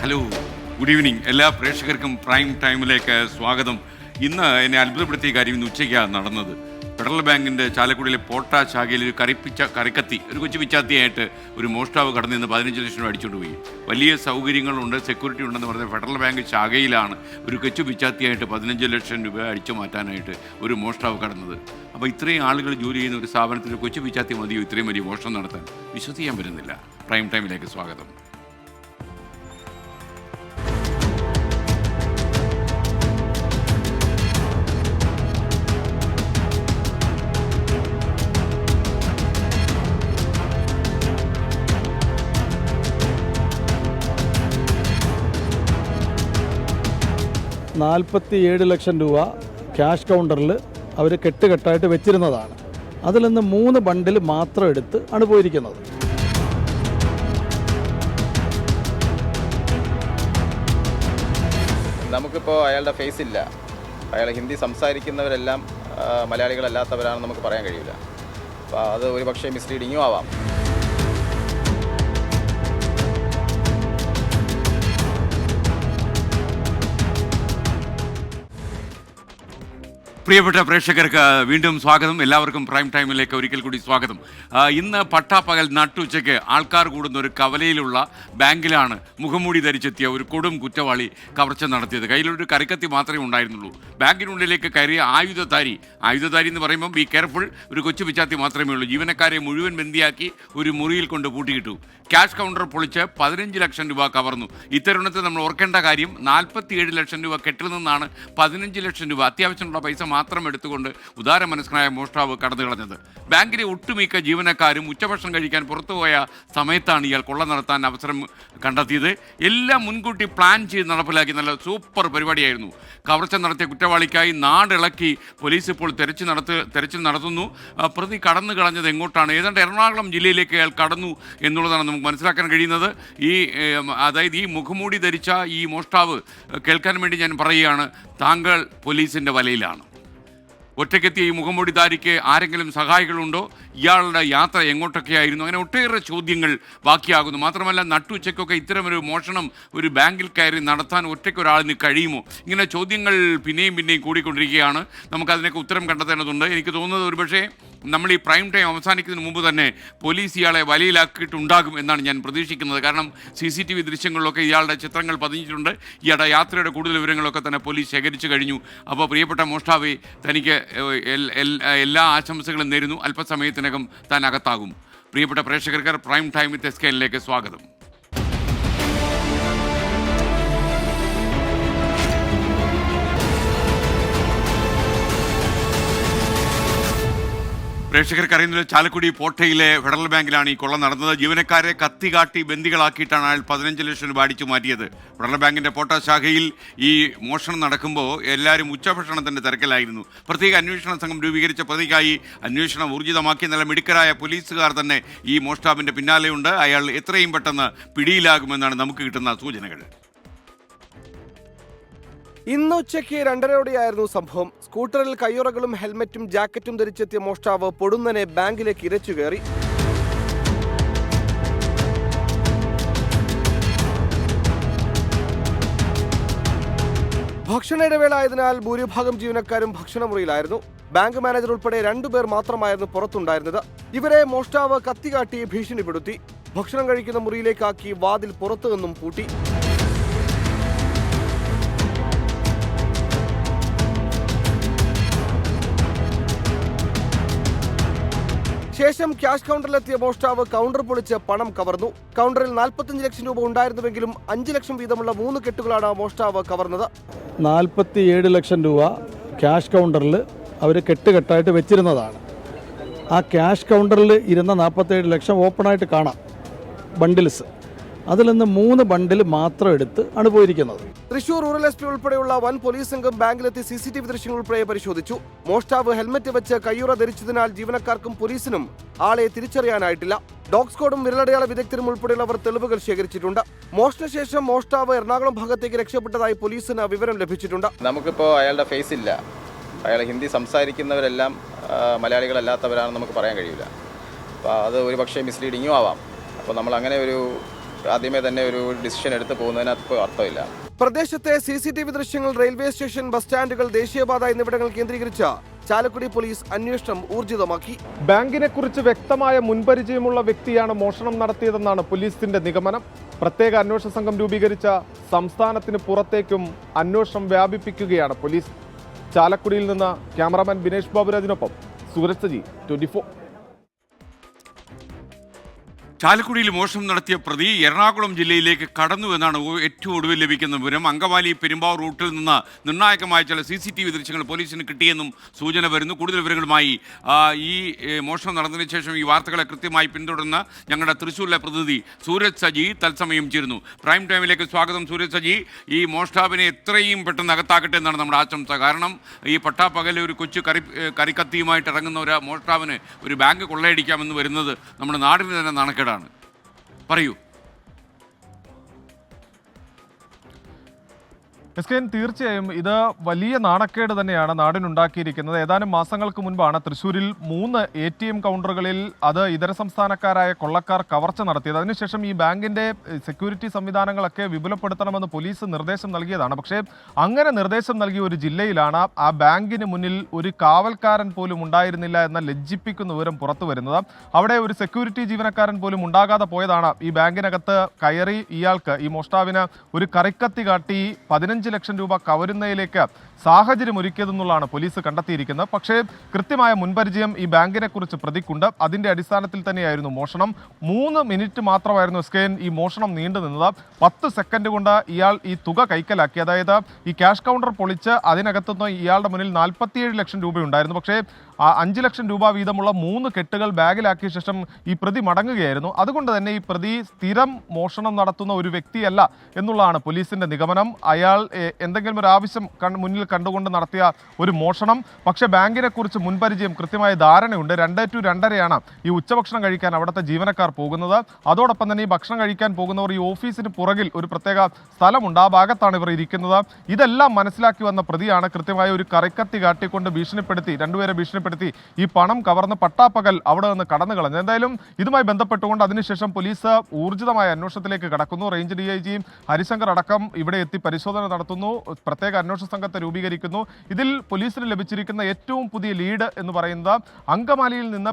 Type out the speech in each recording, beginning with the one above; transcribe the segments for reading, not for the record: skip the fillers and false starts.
Hello, good evening. എല്ലാ പ്രേക്ഷകർക്കും prime ടൈമിലേക്ക് സ്വാഗതം. ഇന്ന് എന്നെ അത്ഭുതപ്പെടുത്തിയ കാര്യം ഇന്ന് ഉച്ചയ്ക്കാണ് നടന്നത്. ഫെഡറൽ ബാങ്കിൻ്റെ ചാലക്കുടിയിലെ പോട്ട ശാഖയിൽ ഒരു കറിക്കത്തി ഒരു കൊച്ചു പിച്ചാത്തിയായിട്ട് ഒരു മോഷ്ടാവ് കടന്നു നിന്ന് 15 ലക്ഷം രൂപ അടിച്ചുകൊണ്ട് പോയി. വലിയ സൗകര്യങ്ങളുണ്ട്, സെക്യൂരിറ്റി ഉണ്ടെന്ന് പറഞ്ഞ ഫെഡറൽ ബാങ്ക് ശാഖയിലാണ് ഒരു കൊച്ചു പിച്ചാത്തിയായിട്ട് 15 ലക്ഷം രൂപ അടിച്ചു മാറ്റാനായിട്ട് ഒരു മോഷ്ടാവ് കടന്നത്. അപ്പോൾ ഇത്രയും ആളുകൾ ജോലി ചെയ്യുന്ന ഒരു സ്ഥാപനത്തിൽ ഒരു കൊച്ചു പിച്ചാത്തി മതിയോ ഇത്രയും വലിയ മോഷണം നടത്താൻ? വിശ്വസിക്കാൻ പറ്റുന്നില്ല. പ്രൈം ടൈമിലേക്ക് സ്വാഗതം. $47 ലക്ഷം ക്യാഷ് കൗണ്ടറിൽ അവർ കെട്ടുകെട്ടായിട്ട് വെച്ചിരുന്നതാണ്. അതിൽ നിന്ന് 3 ബണ്ടിൽ മാത്രം എടുത്ത് ആണ് പോയിരിക്കുന്നത്. നമുക്കിപ്പോൾ അയാളുടെ ഫേസ് ഇല്ല. അയാൾ ഹിന്ദി സംസാരിക്കുന്നവരെല്ലാം മലയാളികളല്ലാത്തവരാണെന്ന് നമുക്ക് പറയാൻ കഴിയില്ല. അപ്പോൾ അത് ഒരു പക്ഷേ മിസ്ലീഡിങ്ങും ആവാം. പ്രിയപ്പെട്ട പ്രേക്ഷകർക്ക് വീണ്ടും സ്വാഗതം. എല്ലാവർക്കും പ്രൈം ടൈമിലേക്ക് ഒരിക്കൽ കൂടി സ്വാഗതം. ഇന്ന് പട്ടാപ്പകൽ നട്ടുച്ചയ്ക്ക് ആൾക്കാർ കൂടുന്ന ഒരു കവലയിലുള്ള ബാങ്കിലാണ് മുഖംമൂടി ധരിച്ചെത്തിയ ഒരു കൊടും കുറ്റവാളി കവർച്ച നടത്തിയത്. കയ്യിലൊരു കറിക്കത്തി മാത്രമേ ഉണ്ടായിരുന്നുള്ളൂ. ബാങ്കിനുള്ളിലേക്ക് കയറിയ ആയുധധാരി എന്ന് പറയുമ്പോൾ ബി കെയർഫുൾ, ഒരു കൊച്ചു പിച്ചാത്തി മാത്രമേ ഉള്ളൂ. ജീവനക്കാരെ മുഴുവൻ ബന്ദിയാക്കി ഒരു മുറിയിൽ കൊണ്ട് പൂട്ടിയിട്ടു. ക്യാഷ് കൗണ്ടർ പൊളിച്ച് 15 ലക്ഷം രൂപ കവർന്നു. ഇത്തരുണത്തിൽ നമ്മൾ ഓർക്കേണ്ട കാര്യം 47 ലക്ഷം രൂപ കെട്ടിൽ നിന്നാണ് 15 ലക്ഷം രൂപ അത്യാവശ്യമുള്ള പൈസ മാത്രം എടുത്തുകൊണ്ട് ഉദാര മനസ്കനായ മോഷ്ടാവ് കടന്നു കളഞ്ഞത്. ബാങ്കിലെ ഒട്ടുമിക്ക ജീവനക്കാരും ഉച്ചഭക്ഷണം കഴിക്കാൻ പുറത്തുപോയ സമയത്താണ് ഇയാൾ കൊള്ള നടത്താൻ അവസരം കണ്ടെത്തിയത്. എല്ലാം മുൻകൂട്ടി പ്ലാൻ ചെയ്ത് നടപ്പിലാക്കി നല്ല സൂപ്പർ പരിപാടിയായിരുന്നു. കവർച്ച നടത്തിയ കുറ്റവാളിക്കായി നാടിളക്കി പോലീസ് ഇപ്പോൾ തെരച്ചിൽ നടത്തുന്നു. പ്രതി കടന്നു കളഞ്ഞത് എങ്ങോട്ടാണ്? ഏതാണ്ട് എറണാകുളം ജില്ലയിലേക്ക് അയാൾ കടന്നു എന്നുള്ളതാണ് നമുക്ക് മനസ്സിലാക്കാൻ കഴിയുന്നത്. അതായത് ഈ മുഖംമൂടി ധരിച്ച ഈ മോഷ്ടാവ് കേൾക്കാൻ വേണ്ടി ഞാൻ പറയുകയാണ്, താങ്കൾ പോലീസിൻ്റെ വലയിലാണ്. ഒറ്റയ്ക്കെത്തിയ ഈ മുഖംമൂടിധാരിക്ക് ആരെങ്കിലും സഹായികളുണ്ടോ? ഇയാളുടെ യാത്ര എങ്ങോട്ടൊക്കെയായിരുന്നു? അങ്ങനെ ഒട്ടേറെ ചോദ്യങ്ങൾ ബാക്കിയാകുന്നു. മാത്രമല്ല, നട്ടുച്ചയ്ക്കൊക്കെ ഇത്തരമൊരു മോഷണം ഒരു ബാങ്കിൽ കയറി നടത്താൻ ഒറ്റയ്ക്കൊരാളിന് കഴിയുമോ? ഇങ്ങനെ ചോദ്യങ്ങൾ പിന്നെയും കൂടിക്കൊണ്ടിരിക്കുകയാണ്. നമുക്കതിനൊക്കെ ഉത്തരം കണ്ടെത്തേണ്ടതുണ്ട്. എനിക്ക് തോന്നുന്നത് ഒരുപക്ഷേ നമ്മൾ ഈ പ്രൈം ടൈം അവസാനിക്കുന്നതിന് മുമ്പ് തന്നെ പോലീസ് ഇയാളെ വലയിലാക്കിയിട്ടുണ്ടാകും എന്നാണ് ഞാൻ പ്രതീക്ഷിക്കുന്നത്. കാരണം CCTV ദൃശ്യങ്ങളിലൊക്കെ ഇയാളുടെ ചിത്രങ്ങൾ പതിഞ്ഞിട്ടുണ്ട്. ഇയാളുടെ യാത്രയുടെ കൂടുതൽ വിവരങ്ങളൊക്കെ തന്നെ പോലീസ് ശേഖരിച്ചു കഴിഞ്ഞു. അപ്പോൾ പ്രിയപ്പെട്ട മോഷ്ടാവേ, തനിക്ക് എല്ലാ ആശംസകളും നേരുന്നു. അല്പസമയത്തിനകം താൻ അകത്താകും. പ്രിയപ്പെട്ട പ്രേക്ഷകർക്ക് പ്രൈം ടൈം വിത്ത് SKNലേക്ക് സ്വാഗതം. പ്രേക്ഷകർക്ക് അറിയുന്നത് ചാലക്കുടി പോട്ടയിലെ ഫെഡറൽ ബാങ്കിലാണ് ഈ കൊള്ള നടന്നത്. ജീവനക്കാരെ കത്തി കാട്ടി ബന്ദികളാക്കിയിട്ടാണ് അയാൾ 15 ലക്ഷം രൂപ അടിച്ചു മാറ്റിയത്. ഫെഡറൽ ബാങ്കിൻ്റെ പോട്ട ശാഖയിൽ ഈ മോഷണം നടക്കുമ്പോൾ എല്ലാവരും ഉച്ചഭക്ഷണത്തിൻ്റെ തിരക്കിലായിരുന്നു. പ്രത്യേക അന്വേഷണ സംഘം രൂപീകരിച്ച പ്രതിക്കായി അന്വേഷണം ഊർജിതമാക്കി. നല്ല മിടുക്കരായ പോലീസുകാർ തന്നെ ഈ മോഷ്ടാവിൻ്റെ പിന്നാലെയുണ്ട്. അയാൾ എത്രയും പെട്ടെന്ന് പിടിയിലാകുമെന്നാണ് നമുക്ക് കിട്ടുന്ന സൂചനകൾ. ഇന്ന് ഉച്ചയ്ക്ക് 2:30 സംഭവം. സ്കൂട്ടറിൽ കയ്യുറകളും ഹെൽമറ്റും ജാക്കറ്റും ധരിച്ചെത്തിയ മോഷ്ടാവ് പൊടുന്നനെ ബാങ്കിലേക്ക് ഇരച്ചു കയറി. ഭക്ഷണ ഇടവേള ആയതിനാൽ ഭൂരിഭാഗം ജീവനക്കാരും ഭക്ഷണമുറിയിലായിരുന്നു. ബാങ്ക് മാനേജർ ഉൾപ്പെടെ 2 പേർ മാത്രമായിരുന്നു പുറത്തുണ്ടായിരുന്നത്. ഇവരെ മോഷ്ടാവ് കത്തികാട്ടി ഭീഷണിപ്പെടുത്തി. ഭക്ഷണം കഴിക്കുന്ന മുറിയിലേക്കാക്കി വാതിൽ പുറത്തു നിന്നും പൂട്ടി. ശേഷം ക്യാഷ് കൗണ്ടറിലെത്തിയ മോഷ്ടാവ് കൗണ്ടർ പൊളിച്ച് പണം കവർന്നു. കൗണ്ടറിൽ 45 ലക്ഷം രൂപ ഉണ്ടായിരുന്നുവെങ്കിലും 5 ലക്ഷം വീതമുള്ള 3 കെട്ടുകളാണ് മോഷ്ടാവ് കവർന്നത്. 47 ലക്ഷം ക്യാഷ് കൗണ്ടറിൽ അവർ കെട്ടുകെട്ടായിട്ട് വെച്ചിരുന്നതാണ്. ആ ക്യാഷ് കൗണ്ടറിൽ ഇരുന്ന 47 ലക്ഷം ഓപ്പണായിട്ട് കാണാം, ബണ്ടിൽസ്. അതിൽ നിന്ന് 3 ബണ്ടിൽ മാത്രം എടുത്ത് ആണ് പോയിരിക്കുന്നത്. തൃശൂർ റൂറൽ SP ഉൾപ്പെടെയുള്ള വൻ പോലീസ് സംഘം ബാങ്കിലെത്തി CCTV ദൃശ്യങ്ങൾ ഉൾപ്പെടെ പരിശോധിച്ചു. മോഷ്ടാവ് ഹെൽമറ്റ് വെച്ച് കയ്യുറ ധരിച്ചതിനാൽ ജീവനക്കാർക്കും പോലീസിനും ആളെ തിരിച്ചറിയാനായിട്ടില്ല. ഡോഗ് സ്ക്വാഡും വിരലടയാള വിദഗ്ധരും ഉൾപ്പെടെയുള്ളവർ തെളിവുകൾ ശേഖരിച്ചിട്ടുണ്ട്. മോഷണശേഷം മോഷ്ടാവ് എറണാകുളം ഭാഗത്തേക്ക് രക്ഷപ്പെട്ടതായി പോലീസിന് വിവരം ലഭിച്ചിട്ടുണ്ട്. നമുക്കിപ്പോൾ അയാളുടെ ഫേസ് ഇല്ല. അയാൾ ഹിന്ദി സംസാരിക്കുന്നവരെല്ലാം മലയാളികളല്ലാത്തവരാണെന്ന് നമുക്ക് പറയാൻ കഴിയില്ല. അപ്പോൾ അത് ഒരു പക്ഷേ മിസ്ലീഡിങ്ങും ആവാം. അപ്പോൾ നമ്മൾ അങ്ങനെ ഒരു ആദ്യമേ തന്നെ ഒരു ഡിസിഷൻ എടുത്ത് പോകുന്നതിനകത്ത് അർത്ഥമില്ല. പ്രദേശത്തെ CCTV ദൃശ്യങ്ങൾ, റെയിൽവേ സ്റ്റേഷൻ, ബസ് സ്റ്റാൻഡുകൾ, ദേശീയപാത എന്നിവിടങ്ങൾ കേന്ദ്രീകരിച്ച ചാലക്കുടി പോലീസ് അന്വേഷണം ഊർജിതമാക്കി. ബാങ്കിനെ കുറിച്ച് വ്യക്തമായ മുൻപരിചയമുള്ള വ്യക്തിയാണ് മോഷണം നടത്തിയതെന്നാണ് പോലീസിന്റെ നിഗമനം. പ്രത്യേക അന്വേഷണ സംഘം രൂപീകരിച്ച സംസ്ഥാനത്തിന് പുറത്തേക്കും അന്വേഷണം വ്യാപിപ്പിക്കുകയാണ് പോലീസ്. ചാലക്കുടിയിൽ നിന്ന് ക്യാമറാമാൻ ബിനേഷ് ബാബുരാജിനൊപ്പം സൂരജ് സജി, 24. ചാലക്കുടിയിൽ മോഷണം നടത്തിയ പ്രതി എറണാകുളം ജില്ലയിലേക്ക് കടന്നു എന്നാണ് ഏറ്റവും ഒടുവിൽ ലഭിക്കുന്ന വിവരം. അങ്കമാലി പെരുമ്പാവൂർ റൂട്ടിൽ നിന്ന് നിർണായകമായ ചില CCTV ദൃശ്യങ്ങൾ പോലീസിന് കിട്ടിയെന്നും സൂചന വരുന്നു. കൂടുതൽ വിവരങ്ങളുമായി ഈ മോഷണം നടന്നതിന് ശേഷം ഈ വാർത്തകളെ കൃത്യമായി പിന്തുടർന്ന് ഞങ്ങളുടെ തൃശ്ശൂരിലെ പ്രതിനിധി സൂരജ് സജി തത്സമയം ചേരുന്നു. പ്രൈം ടൈമിലേക്ക് സ്വാഗതം സൂരജ് സജി. ഈ മോഷ്ടാവിനെ എത്രയും പെട്ടെന്ന് അകത്താക്കട്ടെ എന്നാണ് നമ്മുടെ ആശംസ. കാരണം ഈ പട്ടാപ്പകലെ ഒരു കൊച്ചു കരിക്കത്തിയുമായിട്ട് ഇറങ്ങുന്ന ഒരു മോഷ്ടാവിന് ഒരു ബാങ്ക് കൊള്ളയടിക്കാമെന്ന് വരുന്നത് നമ്മുടെ നാടിന് തന്നെ നാണക്കേടാണ്. പറയൂ. തീർച്ചയായും ഇത് വലിയ നാണക്കേട് തന്നെയാണ് നാടിനുണ്ടാക്കിയിരിക്കുന്നത്. ഏതാനും മാസങ്ങൾക്ക് മുൻപാണ് തൃശ്ശൂരിൽ 3 ATM കൗണ്ടറുകളിൽ അത് ഇതര സംസ്ഥാനക്കാരായ കൊള്ളക്കാർ കവർച്ച നടത്തിയത്. അതിനുശേഷം ഈ ബാങ്കിന്റെ സെക്യൂരിറ്റി സംവിധാനങ്ങളൊക്കെ വിപുലപ്പെടുത്തണമെന്ന് പോലീസ് നിർദ്ദേശം നൽകിയതാണ്. പക്ഷേ അങ്ങനെ നിർദ്ദേശം നൽകിയ ഒരു ജില്ലയിലാണ് ആ ബാങ്കിന് മുന്നിൽ ഒരു കാവൽക്കാരൻ പോലും ഉണ്ടായിരുന്നില്ല എന്ന ലജ്ജിപ്പിക്കുന്ന വിവരം പുറത്തു വരുന്നത്. അവിടെ ഒരു സെക്യൂരിറ്റി ജീവനക്കാരൻ പോലും ഉണ്ടാകാതെ പോയതാണ് ഈ ബാങ്കിനകത്ത് കയറി ഇയാൾക്ക്, ഈ മോഷ്ടാവിന് ഒരു കറിക്കത്തി കാട്ടി 15 ലക്ഷം രൂപ കവരുന്നതിലേക്ക് സാഹചര്യം ഒരുക്കിയതെന്നുള്ളതാണ് പോലീസ് കണ്ടെത്തിയിരിക്കുന്നത്. പക്ഷേ കൃത്യമായ മുൻപരിചയം ഈ ബാങ്കിനെ കുറിച്ച് പ്രതിക്കുണ്ട്. അതിന്റെ അടിസ്ഥാനത്തിൽ തന്നെയായിരുന്നു മോഷണം. 3 മിനിറ്റ് മാത്രമായിരുന്നു ഈ മോഷണം നീണ്ടു നിന്നത്. 10 സെക്കൻഡ് കൊണ്ട് ഇയാൾ ഈ തുക കൈക്കലാക്കി. അതായത് ഈ ക്യാഷ് കൗണ്ടർ പൊളിച്ച് അതിനകത്തുനിന്ന് ഇയാളുടെ മുന്നിൽ 47 ലക്ഷം രൂപയുണ്ടായിരുന്നു. പക്ഷേ 5 ലക്ഷം രൂപ വീതമുള്ള 3 കെട്ടുകൾ ബാഗിലാക്കിയ ശേഷം ഈ പ്രതി മടങ്ങുകയായിരുന്നു. അതുകൊണ്ട് തന്നെ ഈ പ്രതി സ്ഥിരം മോഷണം നടത്തുന്ന ഒരു വ്യക്തിയല്ല എന്നുള്ളതാണ് പോലീസിന്റെ നിഗമനം. അയാൾ എന്തെങ്കിലും ഒരു ആവശ്യം മുന്നിൽ കണ്ടുകൊണ്ട് നടത്തിയ ഒരു മോഷണം. പക്ഷേ ബാങ്കിനെ കുറിച്ച് മുൻപരിചയം, കൃത്യമായ ധാരണയുണ്ട്. 2 to 2:30 ഈ ഉച്ചഭക്ഷണം കഴിക്കാൻ അവിടുത്തെ ജീവനക്കാർ പോകുന്നത്. അതോടൊപ്പം തന്നെ ഈ ഭക്ഷണം കഴിക്കാൻ പോകുന്നവർ ഈ ഓഫീസിന് പുറകിൽ ഒരു പ്രത്യേക സ്ഥലമുണ്ട്, ആ ഭാഗത്താണ് ഇവർ ഇരിക്കുന്നത്. ഇതെല്ലാം മനസ്സിലാക്കി വന്ന പ്രതിയാണ് കൃത്യമായ ഒരു കറിക്കത്തി കാട്ടിക്കൊണ്ട് ഭീഷണിപ്പെടുത്തി, രണ്ടുപേരെ ഭീഷണിപ്പെടുത്തി ഈ പണം കവർന്ന് പട്ടാപ്പകൽ അവിടെ നിന്ന് കടന്നു കളഞ്ഞു. എന്തായാലും ഇതുമായി ബന്ധപ്പെട്ടുകൊണ്ട് അതിനുശേഷം പോലീസ് ഊർജിതമായ അന്വേഷണത്തിലേക്ക് കടക്കുന്നു. റേഞ്ച് DIG ഹരിശങ്കർ അടക്കം ഇവിടെ എത്തി പരിശോധന നടത്തുന്നു. പ്രത്യേക അന്വേഷണ സംഘത്തെ രൂപീകരിക്കുന്നു. ഇതിൽ പോലീസിന് ലഭിച്ചിരിക്കുന്ന ഏറ്റവും പുതിയ ലീഡ് എന്ന് പറയുന്നത് അങ്കമാലിയിൽ നിന്ന്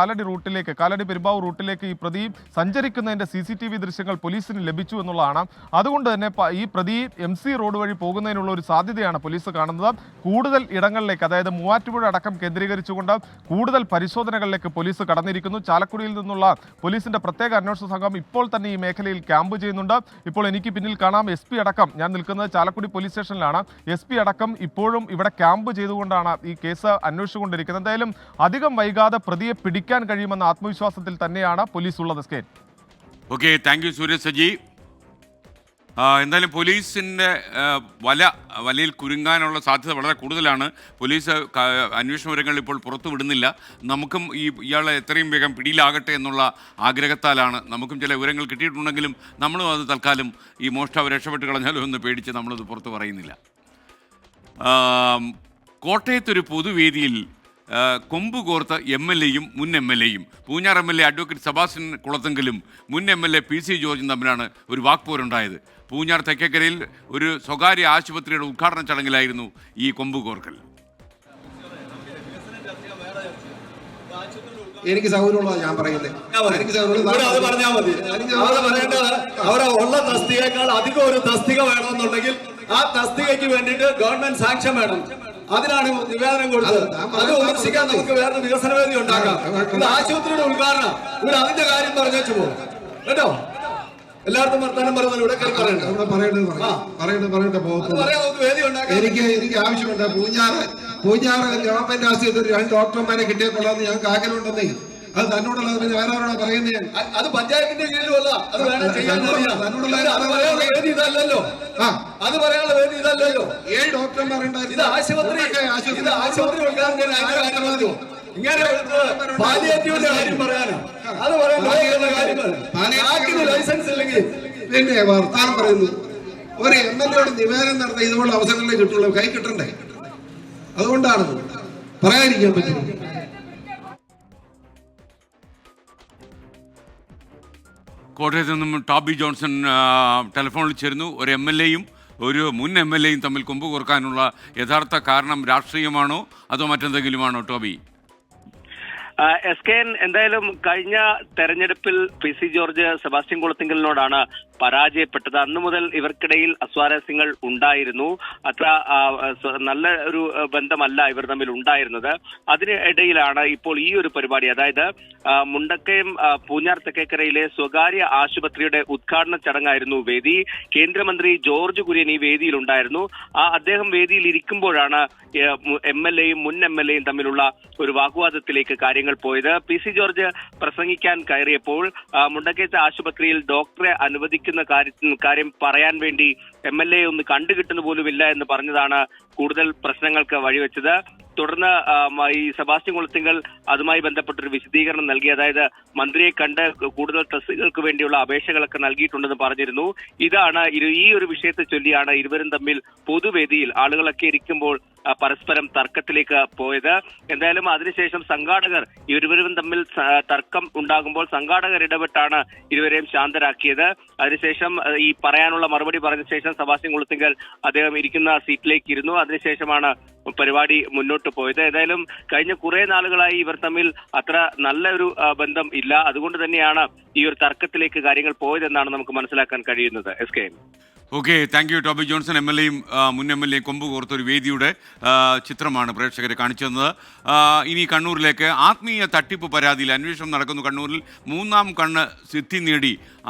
കാലടി പെരുമ്പാവൂർ റൂട്ടിലേക്ക് ഈ പ്രതി സഞ്ചരിക്കുന്നതിന്റെ CCTV ദൃശ്യങ്ങൾ പോലീസിന് ലഭിച്ചു എന്നുള്ളതാണ്. അതുകൊണ്ട് തന്നെ ഈ പ്രതി MC റോഡ് വഴി പോകുന്നതിനുള്ള ഒരു സാധ്യതയാണ് പോലീസ് കാണുന്നത്. കൂടുതൽ ഇടങ്ങളിലേക്ക്, അതായത് മൂവാറ്റുപുഴ അടക്കം കേന്ദ്രീകരിച്ചുകൊണ്ട് കൂടുതൽ പരിശോധനകളിലേക്ക് പോലീസ് കടന്നിരിക്കുന്നു. ചാലക്കുടിയിൽ നിന്നുള്ള പോലീസിന്റെ പ്രത്യേക അന്വേഷണ സംഘം ഇപ്പോൾ തന്നെ ഈ മേഖലയിൽ ക്യാമ്പ് ചെയ്യുന്നുണ്ട്. ഇപ്പോൾ എനിക്ക് പിന്നിൽ കാണാം SP അടക്കം, ഞാൻ നിൽക്കുന്നത് ചാലക്കുടി പോലീസ് സ്റ്റേഷനിലാണ്. SP അടക്കം ഇപ്പോഴും ഇവിടെ ക്യാമ്പ് ചെയ്തുകൊണ്ടാണ് ഈ കേസ് അന്വേഷിച്ചുകൊണ്ടിരിക്കുന്നത്. എന്തായാലും അധികം വൈകാതെ പ്രതിയെ പിടിക്കാൻ കഴിയുമെന്ന ആത്മവിശ്വാസത്തിൽ തന്നെയാണ് പോലീസ് ഉള്ളത്. Okay, thank you Sooraj Saji. എന്തായാലും പോലീസിൻ്റെ വലയിൽ കുരുങ്ങാനുള്ള സാധ്യത വളരെ കൂടുതലാണ്. പോലീസ് അന്വേഷണ വിവരങ്ങൾ ഇപ്പോൾ പുറത്തു വിടുന്നില്ല. നമുക്കും ഇയാളെ എത്രയും വേഗം പിടിയിലാകട്ടെ എന്നുള്ള ആഗ്രഹത്താലാണ്. നമുക്കും ചില വിവരങ്ങൾ കിട്ടിയിട്ടുണ്ടെങ്കിലും നമ്മളും അത് തൽക്കാലം ഈ മോഷ്ടാവ് രക്ഷപ്പെട്ട് കളഞ്ഞാലോ എന്ന് പേടിച്ച് നമ്മളത് പുറത്ത് പറയുന്നില്ല. കോട്ടയത്തൊരു പൊതുവേദിയിൽ കൊമ്പ് കോർത്ത MLAയും മുൻ MLAയും പൂഞ്ഞാർ MLA അഡ്വക്കേറ്റ് സെബാസ്റ്റ്യൻ കുളത്തെങ്കിലും മുൻ MLA PC ജോർജും തമ്മിലാണ് ഒരു വാക്പോരുണ്ടായത്. പൂഞ്ഞാർ തെക്കേക്കരയിൽ ഒരു സ്വകാര്യ ആശുപത്രിയുടെ ഉദ്ഘാടന ചടങ്ങിലായിരുന്നു ഈ കൊമ്പ് കോർക്കൽ. എനിക്ക് സൗകര്യമുള്ളതാണ് ഞാൻ പറയുന്നത്. എനിക്ക് അത് പറഞ്ഞാൽ മതി. അത് പറയേണ്ടത് അവരെ ഉള്ള തസ്തികയേക്കാൾ അധികം ഒരു തസ്തിക വേണമെന്നുണ്ടെങ്കിൽ ആ തസ്തികയ്ക്ക് വേണ്ടിയിട്ട് ഗവൺമെന്റ് സാങ്ഷൻ വേണം. അതിനാണ് നിവേദനം കൊടുത്തത്. അത് വിമർശിക്കാൻ നമുക്ക് വേറെ വികസന വേദി ഉണ്ടാക്കാം. ഇത് ആശുപത്രിയുടെ ഉദ്ഘാടനം, ഇവിടെ അതിന്റെ കാര്യം പറഞ്ഞു പോകും കേട്ടോ. എല്ലായിടത്തും വർത്താനം പറയുന്നത് ഇവിടെ എനിക്ക് ആവശ്യമുണ്ട്. പൂഞ്ഞാറ് ഗവൺമെന്റ് ആശുപത്രി 2 ഡോക്ടർമാരെ കിട്ടിയപ്പോഴാന്ന് ഞങ്ങൾക്ക് ആഗ്രഹമുണ്ടെന്നേ. അത് തന്നോടുള്ള വേറെ ആരോടാ പറയുന്നത്? അത് പഞ്ചായത്തിന്റെ കീഴിലുമല്ല, അത് വേണം ചെയ്യാൻ. വേദി ഇതല്ലല്ലോ, അത് പറയാനുള്ള വേദി ഇതല്ലല്ലോ. 7 ഡോക്ടർമാരുണ്ടായിരുന്നു. ഇത് ആശുപത്രി ഉദ്ഘാടനം ഇങ്ങനെ പാലിയേറ്റീവിന്റെ കാര്യം പറയാനോ? അത് പറയാൻ ലൈസൻസ് ഇല്ലെങ്കിൽ പിന്നെ വർത്താനം പറയുന്നു. ഒരു MLAയോട് നിവേദനം നടത്താൻ ഇതുപോലെ അവസരങ്ങളെ കിട്ടുള്ളൂ, കൈ കിട്ടണ്ടേ? അതുകൊണ്ടാണ് പറയാതിരിക്കാൻ പറ്റുന്നത്. കോട്ടയത്ത് നിന്നും ടോബി ജോൺസൺ ടെലിഫോണിൽ ചേരുന്നു. ഒരു MLA-യും ഒരു മുൻ MLA-യും തമ്മിൽ കൊമ്പ് കോർക്കാനുള്ള യഥാർത്ഥ കാരണം രാഷ്ട്രീയമാണോ അതോ മറ്റെന്തെങ്കിലുമാണോ ടോബി? SKN എന്തായാലും കഴിഞ്ഞ തെരഞ്ഞെടുപ്പിൽ PC ജോർജ് സെബാസ്റ്റ്യൻ കുളത്തിങ്കലിനോടാണ് പരാജയപ്പെട്ടത്. അന്നു മുതൽ ഇവർക്കിടയിൽ അസ്വാരസ്യങ്ങൾ ഉണ്ടായിരുന്നു. അത്ര നല്ല ഒരു ബന്ധമല്ല ഇവർ തമ്മിൽ ഉണ്ടായിരുന്നത്. അതിനിടയിലാണ് ഇപ്പോൾ ഈ ഒരു പരിപാടി, അതായത് മുണ്ടക്കയം പൂഞ്ഞാർ തെക്കേക്കരയിലെ സ്വകാര്യ ആശുപത്രിയുടെ ഉദ്ഘാടന ചടങ്ങായിരുന്നു വേദി. കേന്ദ്രമന്ത്രി ജോർജ് കുര്യൻ ഈ വേദിയിൽ ഉണ്ടായിരുന്നു. അദ്ദേഹം വേദിയിൽ ഇരിക്കുമ്പോഴാണ് MLA-യും മുൻ MLA-യും തമ്മിലുള്ള ഒരു വാഗ്വാദത്തിലേക്ക് കാര്യങ്ങൾ പോയത്. PC ജോർജ് പ്രസംഗിക്കാൻ കയറിയപ്പോൾ മുണ്ടക്കയത്തെ ആശുപത്രിയിൽ ഡോക്ടറെ അനുവദിക്കുന്ന കാര്യം പറയാൻ വേണ്ടി MLA ഒന്ന് കണ്ടുകിട്ടുന്ന പോലുമില്ല എന്ന് പറഞ്ഞതാണ് കൂടുതൽ പ്രശ്നങ്ങൾക്ക് വഴിവെച്ചത്. തുടർന്ന് ഈ സെബാസ്റ്റ്യൻ കുളത്തിങ്കൽ അതുമായി ബന്ധപ്പെട്ടൊരു വിശദീകരണം നൽകി. അതായത് മന്ത്രിയെ കണ്ട് കൂടുതൽ ടെസ്റ്റുകൾക്ക് വേണ്ടിയുള്ള അപേക്ഷകളൊക്കെ നൽകിയിട്ടുണ്ടെന്ന് പറഞ്ഞിരുന്നു. ഇതാണ് ഈ ഒരു വിഷയത്തെ ചൊല്ലിയാണ് ഇരുവരും തമ്മിൽ പൊതുവേദിയിൽ ആളുകളൊക്കെ ഇരിക്കുമ്പോൾ പരസ്പരം തർക്കത്തിലേക്ക് പോയത്. എന്തായാലും അതിനുശേഷം സംഘാടകർ ഇരുവരും തമ്മിൽ തർക്കം ഉണ്ടാകുമ്പോൾ സംഘാടകർ ഇടപെട്ടാണ് ഇരുവരെയും ശാന്തരാക്കിയത്. അതിനുശേഷം ഈ പറയാനുള്ള മറുപടി പറഞ്ഞ ശേഷം സെബാസ്റ്റ്യൻ കുളത്തിങ്കൽ അദ്ദേഹം ഇരിക്കുന്ന സീറ്റിലേക്ക് ഇരുന്നു. അതിനുശേഷമാണ് പരിപാടി മുന്നോട്ട് പോയത്. ഏതായാലും കഴിഞ്ഞ കുറെ നാളുകളായി ഇവർ തമ്മിൽ അത്ര നല്ലൊരു ബന്ധം ഇല്ല. അതുകൊണ്ട് തന്നെയാണ് ഈ ഒരു തർക്കത്തിലേക്ക് കാര്യങ്ങൾ പോയതെന്നാണ് നമുക്ക് മനസ്സിലാക്കാൻ കഴിയുന്നത്. SKN. Okay, thank you Toby Johnson. MLA-യും മുൻ MLA-യും കൊമ്പ് കോർത്തൊരു വേദിയുടെ ചിത്രമാണ് പ്രേക്ഷകരെ കാണിച്ചു തന്നത്. ഇനി കണ്ണൂരിലേക്ക്. ആത്മീയ തട്ടിപ്പ് പരാതിയിൽ അന്വേഷണം നടക്കുന്നു. കണ്ണൂരിൽ മൂന്നാം കണ്ണ് സിദ്ധി നേടി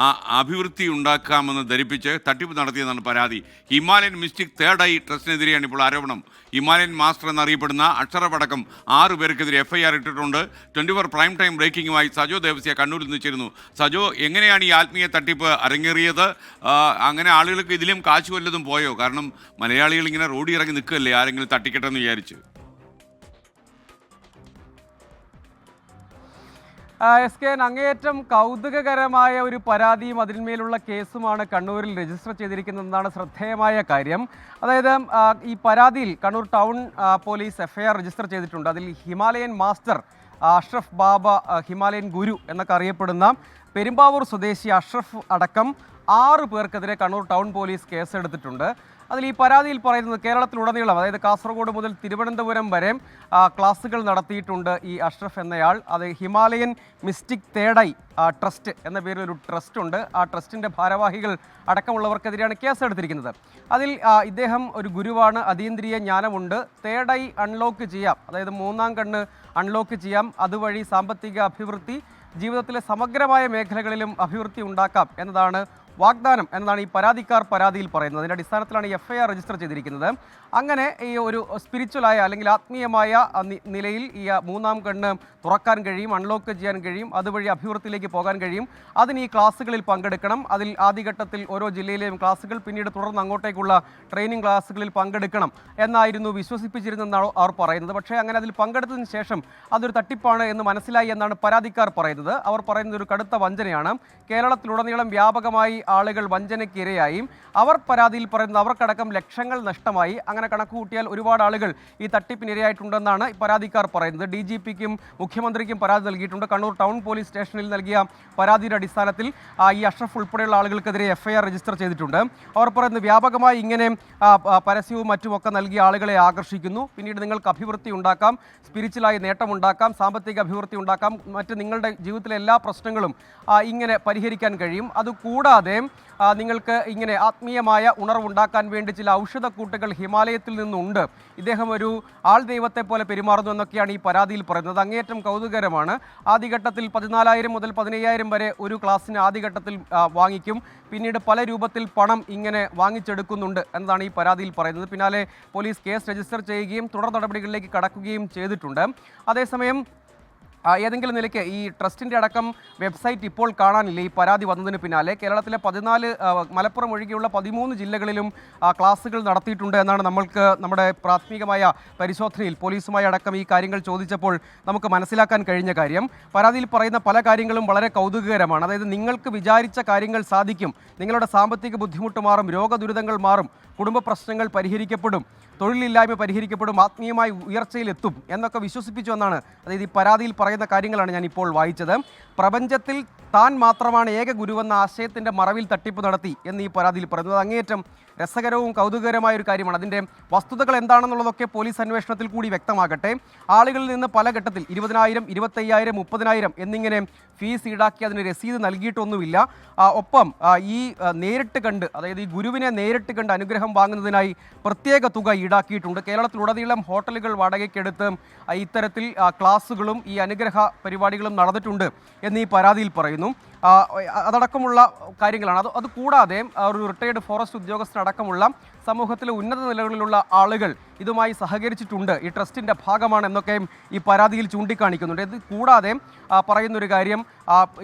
അഭിവൃദ്ധി ഉണ്ടാക്കാമെന്ന് ധരിപ്പിച്ച് തട്ടിപ്പ് നടത്തിയെന്നാണ് പരാതി. ഹിമാലയൻ മിസ്റ്റിക് തേർഡ് ഐ ട്രസ്റ്റിനെതിരെയാണ് ഇപ്പോൾ ആരോപണം. ഹിമാലയൻ മാസ്റ്റർ എന്നറിയപ്പെടുന്ന അക്ഷരപടക്കം 6 പേർക്കെതിരെ FIR ഇട്ടിട്ടുണ്ട്. 24 പ്രൈം ടൈം ബ്രേക്കിംഗുമായി സജോ ദേവസ്യ കണ്ണൂരിൽ നിന്ന് ചേരുന്നു. സജോ, എങ്ങനെയാണ് ഈ ആത്മീയ തട്ടിപ്പ് അരങ്ങേറിയത്? അങ്ങനെ ആളുകൾക്ക് ഇതിലും കാശ് വല്ലതും പോയോ? കാരണം മലയാളികൾ ഇങ്ങനെ റോഡിൽ ഇറങ്ങി നിൽക്കുകയല്ലേ ആരെങ്കിലും തട്ടിക്കട്ടെ എന്ന് വിചാരിച്ച്. SKN, അങ്ങേയറ്റം കൗതുകകരമായ ഒരു പരാതിയും അതിന്മേലുള്ള കേസുമാണ് കണ്ണൂരിൽ രജിസ്റ്റർ ചെയ്തിരിക്കുന്നതെന്നാണ് ശ്രദ്ധേയമായ കാര്യം. അതായത് ഈ പരാതിയിൽ Kannur town police FIR register ചെയ്തിട്ടുണ്ട്. അതിൽ ഹിമാലയൻ മാസ്റ്റർ അഷ്റഫ് ബാബ, ഹിമാലയൻ ഗുരു എന്നൊക്കെ അറിയപ്പെടുന്ന പെരുമ്പാവൂർ സ്വദേശി അഷ്റഫ് അടക്കം 6 പേർക്കെതിരെ കണ്ണൂർ ടൗൺ പോലീസ് കേസെടുത്തിട്ടുണ്ട്. അതിൽ ഈ പരാതിയിൽ പറയുന്നത് കേരളത്തിലുടനീളം, അതായത് കാസർഗോഡ് മുതൽ തിരുവനന്തപുരം വരെ ക്ലാസുകൾ നടത്തിയിട്ടുണ്ട് ഈ അഷ്റഫ് എന്നയാൾ. അത് Himalayan mystic third eye trust എന്ന പേരിൽ ഒരു ട്രസ്റ്റ് ഉണ്ട്. ആ ട്രസ്റ്റിൻ്റെ ഭാരവാഹികൾ അടക്കമുള്ളവർക്കെതിരെയാണ് കേസെടുത്തിരിക്കുന്നത്. അതിൽ ഇദ്ദേഹം ഒരു ഗുരുവാണ്, അതീന്ദ്രിയ ജ്ഞാനമുണ്ട്, തേർഡ് ഐ അൺലോക്ക് ചെയ്യാം, അതായത് മൂന്നാം കണ്ണ് അൺലോക്ക് ചെയ്യാം, അതുവഴി സാമ്പത്തിക അഭിവൃദ്ധി, ജീവിതത്തിലെ സമഗ്രമായ മേഖലകളിലും അഭിവൃദ്ധി ഉണ്ടാക്കാം എന്നതാണ് വാഗ്ദാനം എന്നതാണ് ഈ പരാതിയിൽ പറയുന്നത്. അതിൻ്റെ അടിസ്ഥാനത്തിലാണ് ഈ FIR രജിസ്റ്റർ ചെയ്തിരിക്കുന്നത്. അങ്ങനെ ഈ ഒരു സ്പിരിച്വലായ അല്ലെങ്കിൽ ആത്മീയമായ നിലയിൽ ഈ മൂന്നാം കണ്ണ് തുറക്കാൻ കഴിയും, അൺലോക്ക് ചെയ്യാൻ കഴിയും, അതുവഴി അഭിവൃദ്ധിയിലേക്ക് പോകാൻ കഴിയും. അതിന് ഈ ക്ലാസ്സുകളിൽ പങ്കെടുക്കണം. അതിൽ ആദ്യഘട്ടത്തിൽ ഓരോ ജില്ലയിലെയും ക്ലാസ്സുകൾ, പിന്നീട് തുടർന്ന് അങ്ങോട്ടേക്കുള്ള ട്രെയിനിങ് ക്ലാസ്സുകളിൽ പങ്കെടുക്കണം എന്നായിരുന്നു വിശ്വസിപ്പിച്ചിരുന്നെന്നാണ് അവർ പറയുന്നത്. പക്ഷേ അങ്ങനെ അതിൽ പങ്കെടുത്തതിന് ശേഷം അതൊരു തട്ടിപ്പാണ് എന്ന് മനസ്സിലായി എന്നാണ് പരാതിക്കാർ പറയുന്നത്. അവർ പറയുന്നത് ഒരു കടുത്ത വഞ്ചനയാണ്. കേരളത്തിലുടനീളം വ്യാപകമായി ആളുകൾ വഞ്ചനയ്ക്ക് ഇരയായി. അവർ പരാതിയിൽ പറയുന്നത് അവർക്കടക്കം ലക്ഷങ്ങൾ നഷ്ടമായി. അങ്ങനെ കണക്ക് കൂട്ടിയാൽ ഒരുപാട് ആളുകൾ ഈ തട്ടിപ്പിന് ഇരയായിട്ടുണ്ടെന്നാണ് പരാതിക്കാർ പറയുന്നത്. DGP-ക്കും മുഖ്യമന്ത്രിക്കും പരാതി നൽകിയിട്ടുണ്ട്. കണ്ണൂർ ടൗൺ പോലീസ് സ്റ്റേഷനിൽ നൽകിയ പരാതിയുടെ അടിസ്ഥാനത്തിൽ ഈ അഷ്റഫ് ഉൾപ്പെടെയുള്ള ആളുകൾക്കെതിരെ FIR രജിസ്റ്റർ ചെയ്തിട്ടുണ്ട്. അവർ പറയുന്നത് വ്യാപകമായി ഇങ്ങനെ പരസ്യവും മറ്റുമൊക്കെ നൽകിയ ആളുകളെ ആകർഷിക്കുന്നു. പിന്നീട് നിങ്ങൾക്ക് അഭിവൃദ്ധി ഉണ്ടാക്കാം, സ്പിരിച്വലായി നേട്ടമുണ്ടാക്കാം, സാമ്പത്തിക അഭിവൃദ്ധി ഉണ്ടാക്കാം, മറ്റ് നിങ്ങളുടെ ജീവിതത്തിലെ എല്ലാ പ്രശ്നങ്ങളും ഇങ്ങനെ പരിഹരിക്കാൻ കഴിയും. അതുകൂടാതെ നിങ്ങൾക്ക് ഇങ്ങനെ ആത്മീയമായ ഉണർവുണ്ടാക്കാൻ വേണ്ടി ചില ഔഷധക്കൂട്ടുകൾ ഹിമാലയത്തിൽ നിന്നുണ്ട്. ഇദ്ദേഹം ഒരു ആൾ ദൈവത്തെ പോലെ പെരുമാറുന്നു എന്നൊക്കെയാണ് ഈ പരാതിയിൽ പറയുന്നത്. അങ്ങേയറ്റം കൗതുകരമാണ്. ആദ്യഘട്ടത്തിൽ 14,000 മുതൽ 15,000 വരെ ഒരു ക്ലാസ്സിന് ആദ്യഘട്ടത്തിൽ വാങ്ങിക്കും. പിന്നീട് പല രൂപത്തിൽ പണം ഇങ്ങനെ വാങ്ങിച്ചെടുക്കുന്നുണ്ട് എന്നതാണ് ഈ പരാതിയിൽ പറയുന്നത്. പിന്നാലെ പോലീസ് കേസ് രജിസ്റ്റർ ചെയ്യുകയും തുടർ നടപടികളിലേക്ക് കടക്കുകയും ചെയ്തിട്ടുണ്ട്. അതേസമയം ഏതെങ്കിലും നിലയ്ക്ക് ഈ ട്രസ്റ്റിൻ്റെ അടക്കം വെബ്സൈറ്റ് ഇപ്പോൾ കാണാനില്ല. ഈ പരാതി വന്നതിന് പിന്നാലെ കേരളത്തിലെ 14 മലപ്പുറം ഒഴികെയുള്ള 13 ജില്ലകളിലും ക്ലാസുകൾ നടത്തിയിട്ടുണ്ട് എന്നാണ് നമ്മുടെ പ്രാഥമികമായ പരിശോധനയിൽ പോലീസുമായി അടക്കം ഈ കാര്യങ്ങൾ ചോദിച്ചപ്പോൾ നമുക്ക് മനസ്സിലാക്കാൻ കഴിഞ്ഞ കാര്യം. പരാതിയിൽ പറയുന്ന പല കാര്യങ്ങളും വളരെ കൗതുകകരമാണ്. അതായത് നിങ്ങൾക്ക് വിചാരിച്ച കാര്യങ്ങൾ സാധിക്കും, നിങ്ങളുടെ സാമ്പത്തിക ബുദ്ധിമുട്ട് മാറും, രോഗദുരിതങ്ങൾ മാറും, കുടുംബ പ്രശ്നങ്ങൾ പരിഹരിക്കപ്പെടും, തൊഴിലില്ലായ്മ പരിഹരിക്കപ്പെടും, ആത്മീയമായ ഉയർച്ചയിലെത്തും എന്നൊക്കെ വിശ്വസിപ്പിച്ചു എന്നാണ്, അതായത് ഈ പരാതിയിൽ പറയുന്ന കാര്യങ്ങളാണ് ഞാൻ ഇപ്പോൾ വായിച്ചത്. പ്രപഞ്ചത്തിൽ താൻ മാത്രമാണ് ഏക ഗുരുവെന്ന ആശയത്തിൻ്റെ മറവിൽ തട്ടിപ്പ് നടത്തി എന്ന് ഈ പരാതിയിൽ പറയുന്നത് അങ്ങേയറ്റം രസകരവും കൗതുകകരമായ ഒരു കാര്യമാണ്. അതിൻ്റെ വസ്തുതകൾ എന്താണെന്നുള്ളതൊക്കെ പോലീസ് അന്വേഷണത്തിൽ കൂടി വ്യക്തമാകട്ടെ. ആളുകളിൽ നിന്ന് പല ഘട്ടത്തിൽ 20,000, 25,000, 30,000 എന്നിങ്ങനെ ഫീസ് ഈടാക്കി അതിന് രസീത് നൽകിയിട്ടൊന്നുമില്ല. ഒപ്പം ഈ നേരിട്ട് കണ്ട്, അതായത് ഈ ഗുരുവിനെ നേരിട്ട് കണ്ട് അനുഗ്രഹം വാങ്ങുന്നതിനായി പ്രത്യേക തുക ഈടാക്കിയിട്ടുണ്ട്. കേരളത്തിലുടനീളം ഹോട്ടലുകൾ വാടകയ്ക്കെടുത്ത് ഇത്തരത്തിൽ ക്ലാസ്സുകളും ഈ അനുഗ്രഹ പരിപാടികളും നടന്നിട്ടുണ്ട് എന്ന് ഈ പരാതിയിൽ പറയുന്നു. അതടക്കമുള്ള കാര്യങ്ങളാണ്. അതുകൂടാതെ ഒരു റിട്ടയർഡ് ഫോറസ്റ്റ് ഉദ്യോഗസ്ഥനടക്കമുള്ള സമൂഹത്തിലെ ഉന്നത നിലകളിലുള്ള ആളുകൾ ഇതുമായി സഹകരിച്ചിട്ടുണ്ട്, ഈ ട്രസ്റ്റിൻ്റെ ഭാഗമാണ് എന്നൊക്കെ ഈ പരാതിയിൽ ചൂണ്ടിക്കാണിക്കുന്നുണ്ട്. ഇത് കൂടാതെ പറയുന്നൊരു കാര്യം,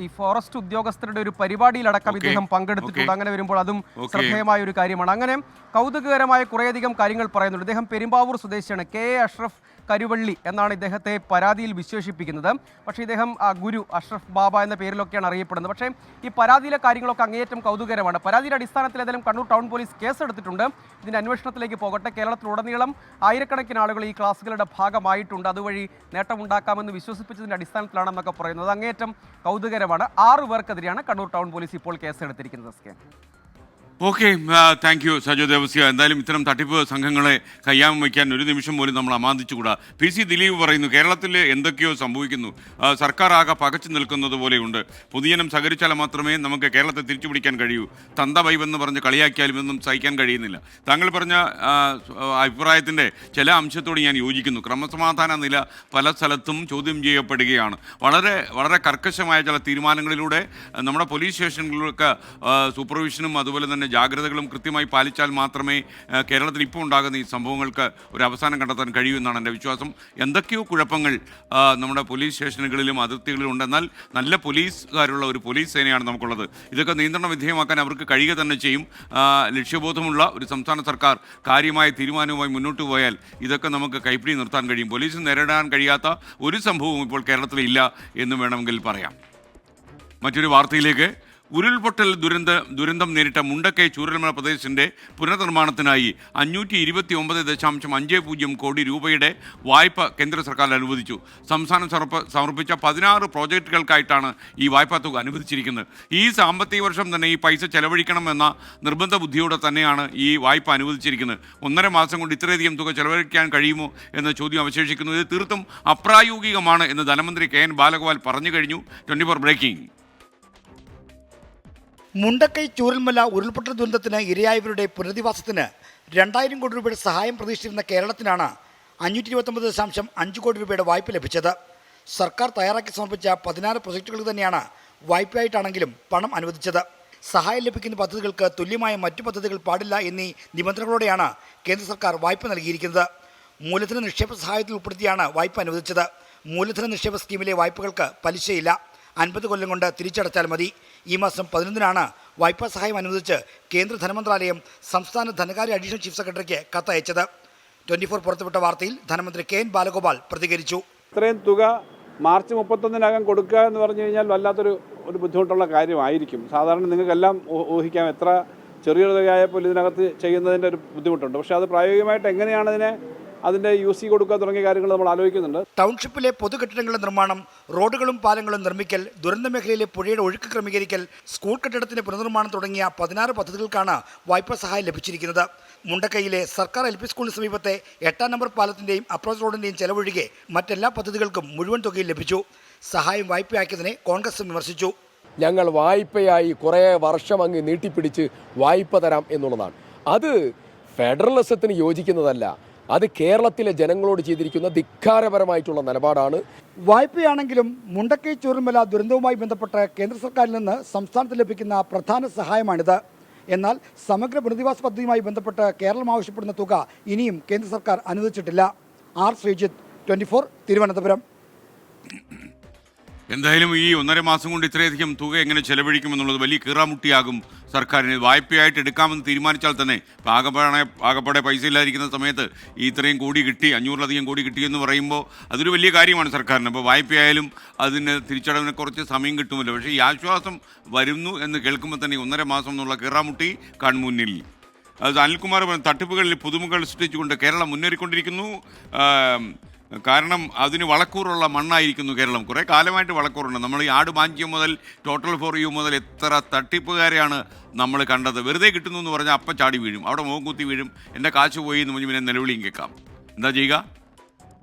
ഈ ഫോറസ്റ്റ് ഉദ്യോഗസ്ഥരുടെ ഒരു പരിപാടിയിലടക്കം ഇദ്ദേഹം പങ്കെടുത്തിട്ടുണ്ട്. അങ്ങനെ വരുമ്പോൾ അതും ശ്രദ്ധേയമായ ഒരു കാര്യമാണ്. അങ്ങനെ കൗതുകകരമായ കുറേയധികം കാര്യങ്ങൾ പറയുന്നുണ്ട്. ഇദ്ദേഹം പെരുമ്പാവൂർ സ്വദേശിയാണ്. കെ അഷ്റഫ് കരുവള്ളി എന്നാണ് ഇദ്ദേഹത്തെ പരാതിയിൽ വിശേഷിപ്പിക്കുന്നത്. പക്ഷേ ഇദ്ദേഹം ഗുരു അഷ്റഫ് ബാബ എന്ന പേരിലൊക്കെയാണ് അറിയപ്പെടുന്നത്. പക്ഷേ ഈ പരാതിയിലെ കാര്യങ്ങളൊക്കെ അങ്ങേയറ്റം കൗതുകരമാണ്. പരാതിയുടെ അടിസ്ഥാനത്തിൽ ഏതായാലും കണ്ണൂർ ടൗൺ പോലീസ് കേസെടുത്തിട്ടുണ്ട്. ഇതിൻ്റെ അന്വേഷണത്തിലേക്ക് പോകട്ടെ. കേരളത്തിലുടനീളം ആയിരക്കണക്കിന് ആളുകൾ ഈ ക്ലാസ്സുകളുടെ ഭാഗമായിട്ടുണ്ട്. അതുവഴി നേട്ടമുണ്ടാക്കാമെന്ന് വിശ്വസിപ്പിച്ചതിൻ്റെ അടിസ്ഥാനത്തിലാണെന്നൊക്കെ പറയുന്നത് അങ്ങേയറ്റം കൗതുകരമാണ്. 6 പേർക്കെതിരെയാണ് കണ്ണൂർ ടൗൺ പോലീസ് ഇപ്പോൾ കേസെടുത്തിരിക്കുന്നത്. Okay, thank you Sajo Devasya. എന്തായാലും ഇത്തരം തട്ടിപ്പ് സംഘങ്ങളെ കയ്യാമം വയ്ക്കാൻ ഒരു നിമിഷം പോലും നമ്മൾ അമാന്തിച്ചുകൂടാ. PC ദിലീപ് പറയുന്നു, കേരളത്തിൽ എന്തൊക്കെയോ സംഭവിക്കുന്നു, സർക്കാർ ആകെ പകച്ചു നിൽക്കുന്നത് പോലെയുണ്ട്. പൊതുജനം സഹകരിച്ചാൽ മാത്രമേ നമുക്ക് കേരളത്തെ തിരിച്ചുപിടിക്കാൻ കഴിയൂ. തന്ത വൈവെന്ന് പറഞ്ഞ് കളിയാക്കിയാലും ഒന്നും സഹിക്കാൻ കഴിയുന്നില്ല. താങ്കൾ പറഞ്ഞ അഭിപ്രായത്തിൻ്റെ ചില അംശത്തോട് ഞാൻ യോജിക്കുന്നു. ക്രമസമാധാന നില പല സ്ഥലത്തും ചോദ്യം ചെയ്യപ്പെടുകയാണ്. വളരെ വളരെ കർക്കശമായ ചില തീരുമാനങ്ങളിലൂടെ നമ്മുടെ പോലീസ് സ്റ്റേഷനുകളിലൊക്കെ സൂപ്പർവിഷനും അതുപോലെ തന്നെ ജാഗ്രതകളും കൃത്യമായി പാലിച്ചാൽ മാത്രമേ കേരളത്തിൽ ഇപ്പോൾ ഉണ്ടാകുന്ന ഈ സംഭവങ്ങൾക്ക് ഒരു അവസാനം കണ്ടെത്താൻ കഴിയൂ എന്നാണ് എൻ്റെ വിശ്വാസം. എന്തൊക്കെയോ കുഴപ്പങ്ങൾ നമ്മുടെ പോലീസ് സ്റ്റേഷനുകളിലും അതിർത്തികളിലും ഉണ്ട്. എന്നാൽ നല്ല പോലീസുകാരുള്ള ഒരു പോലീസ് സേനയാണ് നമുക്കുള്ളത്. ഇതൊക്കെ നിയന്ത്രണ വിധേയമാക്കാൻ അവർക്ക് കഴിയുക തന്നെ ചെയ്യും. ലക്ഷ്യബോധമുള്ള ഒരു സംസ്ഥാന സർക്കാർ കാര്യമായ തീരുമാനവുമായി മുന്നോട്ട് പോയാൽ ഇതൊക്കെ നമുക്ക് കൈപ്പിടി നിർത്താൻ കഴിയും. പോലീസിന് നേരിടാൻ കഴിയാത്ത ഒരു സംഭവവും ഇപ്പോൾ കേരളത്തിലില്ല എന്ന് വേണമെങ്കിൽ പറയാം. മറ്റൊരു വാർത്തയിലേക്ക്. ഉരുൾപൊട്ടൽ ദുരന്തം നേരിട്ട മുണ്ടക്കൈ ചൂരൽമല പ്രദേശത്തിൻ്റെ പുനർനിർമ്മാണത്തിനായി 529.50 കോടി രൂപയുടെ വായ്പ കേന്ദ്ര സർക്കാർ അനുവദിച്ചു. സംസ്ഥാനം സമർപ്പിച്ച 16 പ്രോജക്റ്റുകൾക്കായിട്ടാണ് ഈ വായ്പാ തുക അനുവദിച്ചിരിക്കുന്നത്. ഈ സാമ്പത്തിക വർഷം തന്നെ ഈ പൈസ ചെലവഴിക്കണമെന്ന നിർബന്ധ ബുദ്ധിയോടെ തന്നെയാണ് ഈ വായ്പ അനുവദിച്ചിരിക്കുന്നത്. 1.5 മാസം കൊണ്ട് ഇത്രയധികം തുക ചെലവഴിക്കാൻ കഴിയുമോ എന്ന ചോദ്യം അവശേഷിക്കുന്നു. ഇത് തീർത്തും അപ്രായോഗികമാണ് എന്ന് ധനമന്ത്രി KN ബാലഗോപാൽ പറഞ്ഞു കഴിഞ്ഞു. 24 ബ്രേക്കിംഗ്. മുണ്ടക്കൈ ചൂരൽമല ഉരുൾപൊട്ടൽ ദുരന്തത്തിന് ഇരയായവരുടെ പുനരധിവാസത്തിന് 2,000 കോടി രൂപയുടെ സഹായം പ്രതീക്ഷിച്ചിരുന്ന കേരളത്തിനാണ് 529.5 കോടി രൂപയുടെ വായ്പ ലഭിച്ചത്. സർക്കാർ തയ്യാറാക്കി സമർപ്പിച്ച 16 പ്രൊജക്റ്റുകൾ തന്നെയാണ് വായ്പയായിട്ടാണെങ്കിലും പണം അനുവദിച്ചത്. സഹായം ലഭിക്കുന്ന പദ്ധതികൾക്ക് തുല്യമായ മറ്റു പദ്ധതികൾ പാടില്ല എന്നീ നിബന്ധനകളോടെയാണ് കേന്ദ്ര സർക്കാർ വായ്പ നൽകിയിരിക്കുന്നത്. മൂലധന നിക്ഷേപ സഹായത്തിൽ ഉൾപ്പെടുത്തിയാണ് വായ്പ അനുവദിച്ചത്. മൂലധന നിക്ഷേപ സ്കീമിലെ വായ്പകൾക്ക് പലിശയില്ല. 50 കൊല്ലം കൊണ്ട് തിരിച്ചടച്ചാൽ മതി. ഈ മാസം 11-നാണ് വായ്പാ സഹായം അനുവദിച്ച് കേന്ദ്ര ധനമന്ത്രാലയം സംസ്ഥാന ധനകാര്യ അഡീഷണൽ ചീഫ് സെക്രട്ടറിക്ക് കത്തയച്ചത്. 24 പുറത്തുവിട്ട വാർത്തയിൽ ധനമന്ത്രി KN ബാലഗോപാൽ പ്രതികരിച്ചു. ഇത്രയും തുക മാർച്ച് 31-നകം കൊടുക്കുക എന്ന് പറഞ്ഞു കഴിഞ്ഞാൽ വല്ലാത്തൊരു ബുദ്ധിമുട്ടുള്ള കാര്യമായിരിക്കും. സാധാരണ നിങ്ങൾക്കെല്ലാം ഊഹിക്കാം എത്ര ചെറിയൊരു തുകയായപ്പോൾ ഇതിനകത്ത് ചെയ്യുന്നതിൻ്റെ ഒരു ബുദ്ധിമുട്ടുണ്ട്. പക്ഷേ അത് പ്രായോഗികമായിട്ട് എങ്ങനെയാണ് അതിൻ്റെ UC കൊടുക്കുക തുടങ്ങിയ കാര്യങ്ങൾ നമ്മൾ ആലോചിക്കുന്നുണ്ട്. ടൗൺഷിപ്പിലെ പൊതുകെട്ടിടങ്ങളുടെ നിർമ്മാണം, റോഡുകളും പാലങ്ങളും നിർമ്മിക്കൽ, ദുരന്ത മേഖലയിലെ പുഴയുടെ ഒഴുക്ക് ക്രമീകരിക്കൽ, സ്കൂൾ കെട്ടിടത്തിന്റെ പുനർനിർമ്മാണം തുടങ്ങിയ 16 പദ്ധതികൾക്കാണ് വായ്പാ സഹായം ലഭിച്ചിരിക്കുന്നത്. മുണ്ടക്കൈയിലെ സർക്കാർ LP സ്കൂളിന് സമീപത്തെ 8-ാം നമ്പർ പാലത്തിന്റെയും അപ്രോച്ച് റോഡിന്റെയും ചെലവൊഴികെ മറ്റെല്ലാ പദ്ധതികൾക്കും മുഴുവൻ തുകയും ലഭിച്ചു. സഹായം വായ്പയാക്കിയതിനെ കോൺഗ്രസ് വിമർശിച്ചു. ഞങ്ങൾ വായ്പയായി കുറേ വർഷം അങ്ങ് നീട്ടിപ്പിടിച്ച് വായ്പ തരാം എന്നുള്ളതാണ്. അത് ഫെഡറലിസത്തിന് യോജിക്കുന്നതല്ല. അത് കേരളത്തിലെ ജനങ്ങളോട് ചെയ്തിരിക്കുന്ന ധിക്കാരപരമായിട്ടുള്ള നിലപാടാണ്. വായ്പയാണെങ്കിലും മുണ്ടക്കൈ ചൂരൽമല ദുരന്തവുമായി ബന്ധപ്പെട്ട് കേന്ദ്ര സർക്കാരിൽ നിന്ന് സംസ്ഥാനത്ത് ലഭിക്കുന്ന പ്രധാന സഹായമാണിത്. എന്നാൽ സമഗ്ര പുനരധിവാസ പദ്ധതിയുമായി ബന്ധപ്പെട്ട് കേരളം ആവശ്യപ്പെടുന്ന തുക ഇനിയും കേന്ദ്ര സർക്കാർ അനുവദിച്ചിട്ടില്ല. R. ശ്രീജിത്ത്, 24, തിരുവനന്തപുരം. എന്തായാലും ഈ 1.5 മാസം കൊണ്ട് ഇത്രയധികം തുക എങ്ങനെ ചെലവഴിക്കുമെന്നുള്ളത് വലിയ കീറാമുട്ടിയാകും സർക്കാരിന്. വായ്പയായിട്ട് എടുക്കാമെന്ന് തീരുമാനിച്ചാൽ തന്നെ ആകപ്പാടെ പൈസ ഇല്ലാതിരിക്കുന്ന സമയത്ത് ഈ ഇത്രയും കോടി കിട്ടി, 500-ലധികം കോടി കിട്ടിയെന്ന് പറയുമ്പോൾ അതൊരു വലിയ കാര്യമാണ് സർക്കാരിന്. അപ്പോൾ വായ്പയായാലും അതിന് തിരിച്ചടവിന് കുറച്ച് സമയം കിട്ടുമല്ലോ. പക്ഷേ ഈ ആശ്വാസം വരുന്നു എന്ന് കേൾക്കുമ്പോൾ തന്നെ 1.5 മാസം എന്നുള്ള കീറാമുട്ടി കൺമുന്നിൽ. അനിൽകുമാർ പറഞ്ഞു, തട്ടിപ്പുകളിൽ പുതുമുകൾ സൃഷ്ടിച്ചുകൊണ്ട് കേരളം മുന്നേറിക്കൊണ്ടിരിക്കുന്നു. കാരണം അതിന് വളക്കൂറുള്ള മണ്ണായിരിക്കുന്നു കേരളം. കുറേ കാലമായിട്ട് വളക്കൂറുണ്ട്. നമ്മൾ ഈ ആട് മാഞ്ചിയം മുതൽ ടോട്ടൽ ഫോർ യു മുതൽ എത്ര തട്ടിപ്പുകാരെയാണ് നമ്മൾ കണ്ടത്. വെറുതെ കിട്ടുന്നു എന്ന് പറഞ്ഞാൽ അപ്പം ചാടി വീഴും, അവിടെ മുഖം കുത്തി വീഴും, എൻ്റെ കാശ് പോയി എന്ന് പറഞ്ഞ് പിന്നെ നിലവിളിയും കേൾക്കാം. എന്താ ചെയ്യുക?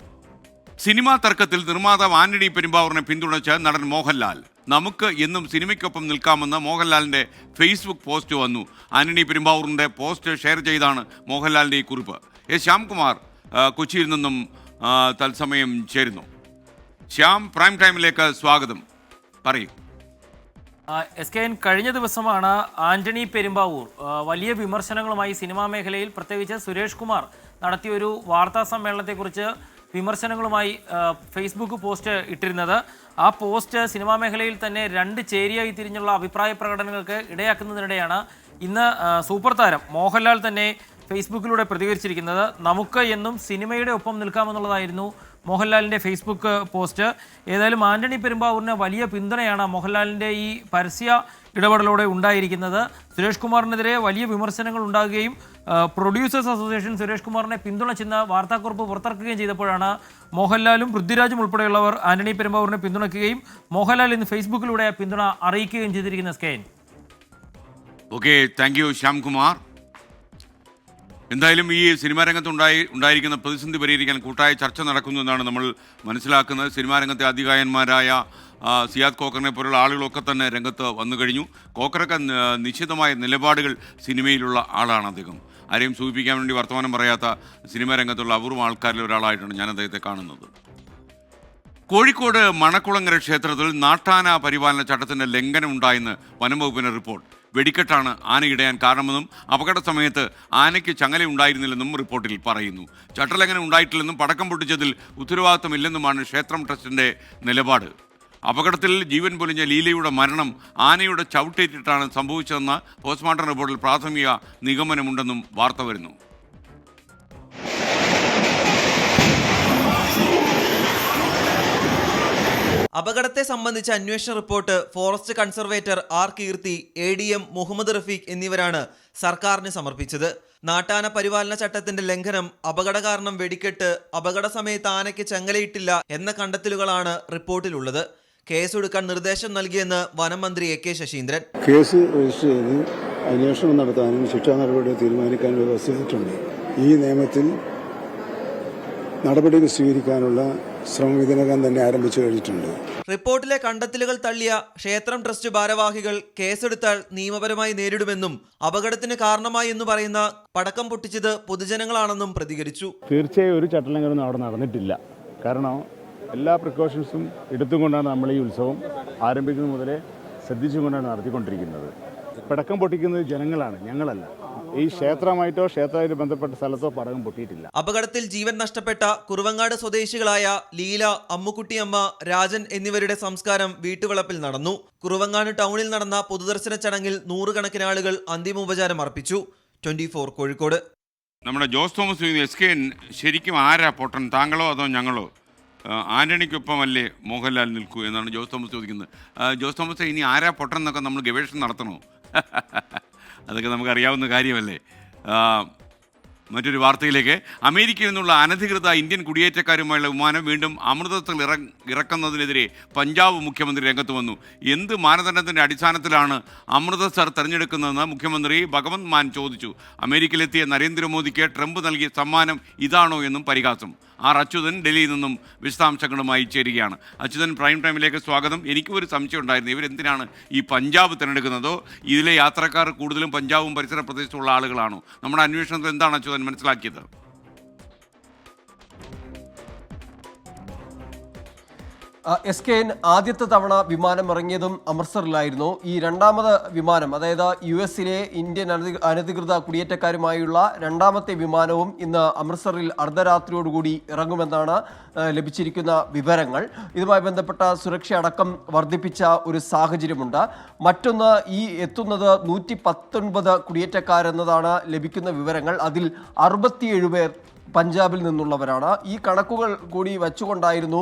സിനിമാ തർക്കത്തിൽ നിർമ്മാതാവ് ആന്റണി പെരുമ്പാവൂരിനെ പിന്തുണച്ച് നടൻ മോഹൻലാൽ. നമുക്ക് എന്നും സിനിമയ്ക്കൊപ്പം നിൽക്കാമെന്ന് മോഹൻലാലിൻ്റെ ഫേസ്ബുക്ക് പോസ്റ്റ് വന്നു. ആന്റണി പെരുമ്പാവൂരിൻ്റെ പോസ്റ്റ് ഷെയർ ചെയ്താണ് മോഹൻലാലിൻ്റെ ഈ കുറിപ്പ്. ശ്യാംകുമാർ കൊച്ചിയിൽ നിന്നും തത്സമയം ചേരുന്നു. ശ്യാം, പ്രൈം ടൈമിലേക്ക് സ്വാഗതം. പറയൂ. SKN, കഴിഞ്ഞ ദിവസമാണ് ആന്റണി പെരുമ്പാവൂർ വലിയ വിമർശനങ്ങളുമായി സിനിമാ മേഖലയിൽ, പ്രത്യേകിച്ച് സുരേഷ് കുമാർ നടത്തിയൊരു വാർത്താ സമ്മേളനത്തെക്കുറിച്ച് വിമർശനങ്ങളുമായി ഫേസ്ബുക്ക് പോസ്റ്റ് ഇട്ടിരുന്നത്. ആ പോസ്റ്റ് സിനിമാ മേഖലയിൽ തന്നെ രണ്ട് ചേരിയായി തിരിഞ്ഞുള്ള അഭിപ്രായ പ്രകടനങ്ങൾക്ക് ഇടയാക്കുന്നതിനിടെയാണ് ഇന്ന് സൂപ്പർ താരം മോഹൻലാൽ തന്നെ ഫേസ്ബുക്കിലൂടെ പ്രതികരിച്ചിരിക്കുന്നത്. നമുക്ക് എന്നും സിനിമയുടെ ഒപ്പം നിൽക്കാമെന്നുള്ളതായിരുന്നു മോഹൻലാലിൻ്റെ ഫേസ്ബുക്ക് പോസ്റ്റ്. ഏതായാലും ആന്റണി പെരുമ്പാവൂരിന് വലിയ പിന്തുണയാണ് മോഹൻലാലിൻ്റെ ഈ പരസ്യ ഇടപെടലോടെ ഉണ്ടായിരിക്കുന്നത്. സുരേഷ് കുമാറിനെതിരെ വലിയ വിമർശനങ്ങൾ ഉണ്ടാകുകയും പ്രൊഡ്യൂസേഴ്സ് അസോസിയേഷൻ സുരേഷ് കുമാറിനെ പിന്തുണച്ചെന്ന് വാർത്താക്കുറിപ്പ് പുറത്തിറക്കുകയും ചെയ്തപ്പോഴാണ് മോഹൻലാലും പൃഥ്വിരാജും ഉൾപ്പെടെയുള്ളവർ ആന്റണി പെരുമ്പാവൂരിനെ പിന്തുണയ്ക്കുകയും മോഹൻലാൽ ഇന്ന് ഫേസ്ബുക്കിലൂടെ പിന്തുണ അറിയിക്കുകയും ചെയ്തിരിക്കുന്ന SKN. Okay, thank U Shyamkumar. എന്തായാലും ഈ സിനിമാ രംഗത്ത് ഉണ്ടായിരിക്കുന്ന പ്രതിസന്ധി പരിഹരിക്കാൻ കൂട്ടായ ചർച്ച നടക്കുന്നു എന്നാണ് നമ്മൾ മനസ്സിലാക്കുന്നത്. സിനിമാ രംഗത്തെ അധികായന്മാരായ സിയാദ് കോക്കറിനെ പോലുള്ള ആളുകളൊക്കെ തന്നെ രംഗത്ത് വന്നു കഴിഞ്ഞു. കോക്കറൊക്കെ നിശ്ചിതമായ നിലപാടുകൾ സിനിമയിലുള്ള ആളാണ്. അദ്ദേഹം ആരെയും സൂചിപ്പിക്കാൻ വേണ്ടി വർത്തമാനം പറയാത്ത സിനിമാ രംഗത്തുള്ള അപൂർവ ആൾക്കാരിൽ ഒരാളായിട്ടാണ് ഞാൻ അദ്ദേഹത്തെ കാണുന്നത്. കോഴിക്കോട് മണക്കുളങ്ങര ക്ഷേത്രത്തിൽ നാട്ടാന പരിപാലന ചട്ടത്തിൻ്റെ ലംഘനം ഉണ്ടായെന്ന് വനംവകുപ്പിൻ്റെ റിപ്പോർട്ട്. വെടിക്കെട്ടാണ് ആനയിടയാൻ കാരണമെന്നും അപകട സമയത്ത് ആനയ്ക്ക് ചങ്ങല ഉണ്ടായിരുന്നില്ലെന്നും റിപ്പോർട്ടിൽ പറയുന്നു. ചട്ടലംഘനം ഉണ്ടായിട്ടില്ലെന്നും പടക്കം പൊട്ടിച്ചതിൽ ഉത്തരവാദിത്തമില്ലെന്നുമാണ് ക്ഷേത്രം ട്രസ്റ്റിൻ്റെ നിലപാട്. അപകടത്തിൽ ജീവൻ പൊലിഞ്ഞ ലീലയുടെ മരണം ആനയുടെ ചവിട്ടേറ്റിട്ടാണ് സംഭവിച്ചതെന്ന പോസ്റ്റ്മോർട്ടം റിപ്പോർട്ടിൽ പ്രാഥമിക നിഗമനമുണ്ടെന്നും വാർത്ത വരുന്നു. അപകടത്തെ സംബന്ധിച്ച അന്വേഷണ റിപ്പോർട്ട് ഫോറസ്റ്റ് കൺസർവേറ്റർ ആർ കീർത്തി, ADM മുഹമ്മദ് റഫീഖ് എന്നിവരാണ് സർക്കാരിന് സമർപ്പിച്ചത്. നാട്ടാന പരിപാലന ചട്ടത്തിന്റെ ലംഘനം, അപകട കാരണം വെടിക്കെട്ട്, അപകട സമയത്ത് ആനയ്ക്ക് ചങ്ങലയിട്ടില്ല എന്ന കണ്ടെത്തലുകളാണ് റിപ്പോർട്ടിലുള്ളത്. കേസെടുക്കാൻ നിർദ്ദേശം നൽകിയെന്ന് വനം മന്ത്രി AK ശശീന്ദ്രൻ. കേസ് രജിസ്റ്റർ ചെയ്ത് അന്വേഷണം നടത്താനും ശിക്ഷാ നടപടി തീരുമാനിക്കാനും വ്യവസ്ഥിച്ചിട്ടുണ്ട്. ഈ നിയമത്തിൽ നടപടികൾ സ്വീകരിക്കാനുള്ള ശ്രമം ഇതിനകം തന്നെ ആരംഭിച്ചു കഴിഞ്ഞിട്ടുണ്ട്. റിപ്പോർട്ടിലെ കണ്ടെത്തലുകൾ തള്ളിയ ക്ഷേത്രം ട്രസ്റ്റ് ഭാരവാഹികൾ കേസെടുത്താൽ നിയമപരമായി നേരിടുമെന്നും അപകടത്തിന് കാരണമായി എന്ന് പറയുന്ന പടക്കം പൊട്ടിച്ചത് പൊതുജനങ്ങളാണെന്നും പ്രതികരിച്ചു. തീർച്ചയായും ഒരു ചട്ടലംഘനവും അവിടെ നടന്നിട്ടില്ല. കാരണം എല്ലാ പ്രിക്കോഷൻസും എടുത്തുകൊണ്ടാണ് നമ്മൾ ഈ ഉത്സവം ആരംഭിക്കുന്നത് മുതലേ ശ്രദ്ധിച്ചുകൊണ്ടാണ് നടത്തിക്കൊണ്ടിരിക്കുന്നത്. പടക്കം പൊട്ടിക്കുന്നത് ജനങ്ങളാണ്, ഞങ്ങളല്ല. ഈ ക്ഷേത്രമായിട്ടോ ക്ഷേത്രമായിട്ട് ബന്ധപ്പെട്ട സ്ഥലത്തോ പടക്കം പൊട്ടിയിട്ടില്ല. അപകടത്തിൽ ജീവൻ നഷ്ടപ്പെട്ട കുറുവങ്ങാട് സ്വദേശികളായ ലീല, അമ്മുക്കുട്ടിയമ്മ, രാജൻ എന്നിവരുടെ സംസ്കാരം വീട്ടുവളപ്പിൽ നടന്നു. കുറുവങ്ങാട് ടൗണിൽ നടന്ന പൊതുദർശന ചടങ്ങിൽ 100 കണക്കിന് ആളുകൾ അന്തിമോപചാരം അർപ്പിച്ചു. 24 കോഴിക്കോട്. നമ്മുടെ ജോസ് തോമസ് SKN, ശരിക്കും ആരാ പൊട്ടൻ, താങ്കളോ അതോ ഞങ്ങളോ? ആന്റണിക്കൊപ്പമല്ലേ മോഹൻലാൽ നിൽക്കൂ എന്നാണ് ജോസ് തോമസ് ചോദിക്കുന്നത്. ജോസ് തോമസ്, ഇനി ആരാ പൊട്ടൻ എന്നൊക്കെ നമ്മൾ ഗവേഷണം നടത്തണോ? അതൊക്കെ നമുക്കറിയാവുന്ന കാര്യമല്ലേ. മറ്റൊരു വാർത്തയിലേക്ക്. അമേരിക്കയിൽ നിന്നുള്ള അനധികൃത ഇന്ത്യൻ കുടിയേറ്റക്കാരുമായുള്ള വിമാനം വീണ്ടും അമൃതസറിൽ ഇറക്കുന്നതിനെതിരെ പഞ്ചാബ് മുഖ്യമന്ത്രി രംഗത്ത് വന്നു. എന്ത് മാനദണ്ഡത്തിൻ്റെ അടിസ്ഥാനത്തിലാണ് അമൃതസർ തിരഞ്ഞെടുക്കുന്നതെന്ന് മുഖ്യമന്ത്രി ഭഗവന്ത് മാൻ ചോദിച്ചു. അമേരിക്കയിലെത്തിയ നരേന്ദ്രമോദിക്ക് ട്രംപ് നൽകിയ സമ്മാനം ഇതാണോ എന്നും പരിഹാസം. അച്യുതൻ ഡൽഹിയിൽ നിന്നും വിശദാംശങ്ങളുമായി ചേരുകയാണ്. അച്യുതൻ, പ്രൈം ടൈമിലേക്ക് സ്വാഗതം. എനിക്കും ഒരു സംശയം ഉണ്ടായിരുന്നു, ഇവരെന്തിനാണ് ഈ പഞ്ചാബ് തിരഞ്ഞെടുക്കുന്നതോ? ഇതിലെ യാത്രക്കാർ കൂടുതലും പഞ്ചാബും പരിസര പ്രദേശത്തുള്ള ആളുകളാണോ? നമ്മുടെ അന്വേഷണത്തിൽ എന്താണ് അച്യുതൻ മനസ്സിലാക്കിയത്? SKN, ആദ്യത്തെ തവണ വിമാനം ഇറങ്ങിയതും അമൃത്സറിലായിരുന്നു. ഈ രണ്ടാമത് വിമാനം, അതായത് US-ലെ ഇന്ത്യൻ അനധികൃത കുടിയേറ്റക്കാരുമായുള്ള രണ്ടാമത്തെ വിമാനവും ഇന്ന് അമൃത്സറിൽ അർദ്ധരാത്രിയോടുകൂടി ഇറങ്ങുമെന്നാണ് ലഭിച്ചിരിക്കുന്ന വിവരങ്ങൾ. ഇതുമായി ബന്ധപ്പെട്ട സുരക്ഷ അടക്കം വർദ്ധിപ്പിച്ച ഒരു സാഹചര്യമുണ്ട്. മറ്റൊന്ന്, ഈ എത്തുന്നത് 119 കുടിയേറ്റക്കാരെന്നതാണ് ലഭിക്കുന്ന വിവരങ്ങൾ. അതിൽ 67 പേർ പഞ്ചാബിൽ നിന്നുള്ളവരാണ്. ഈ കണക്കുകൾ കൂടി വെച്ചുകൊണ്ടായിരുന്നു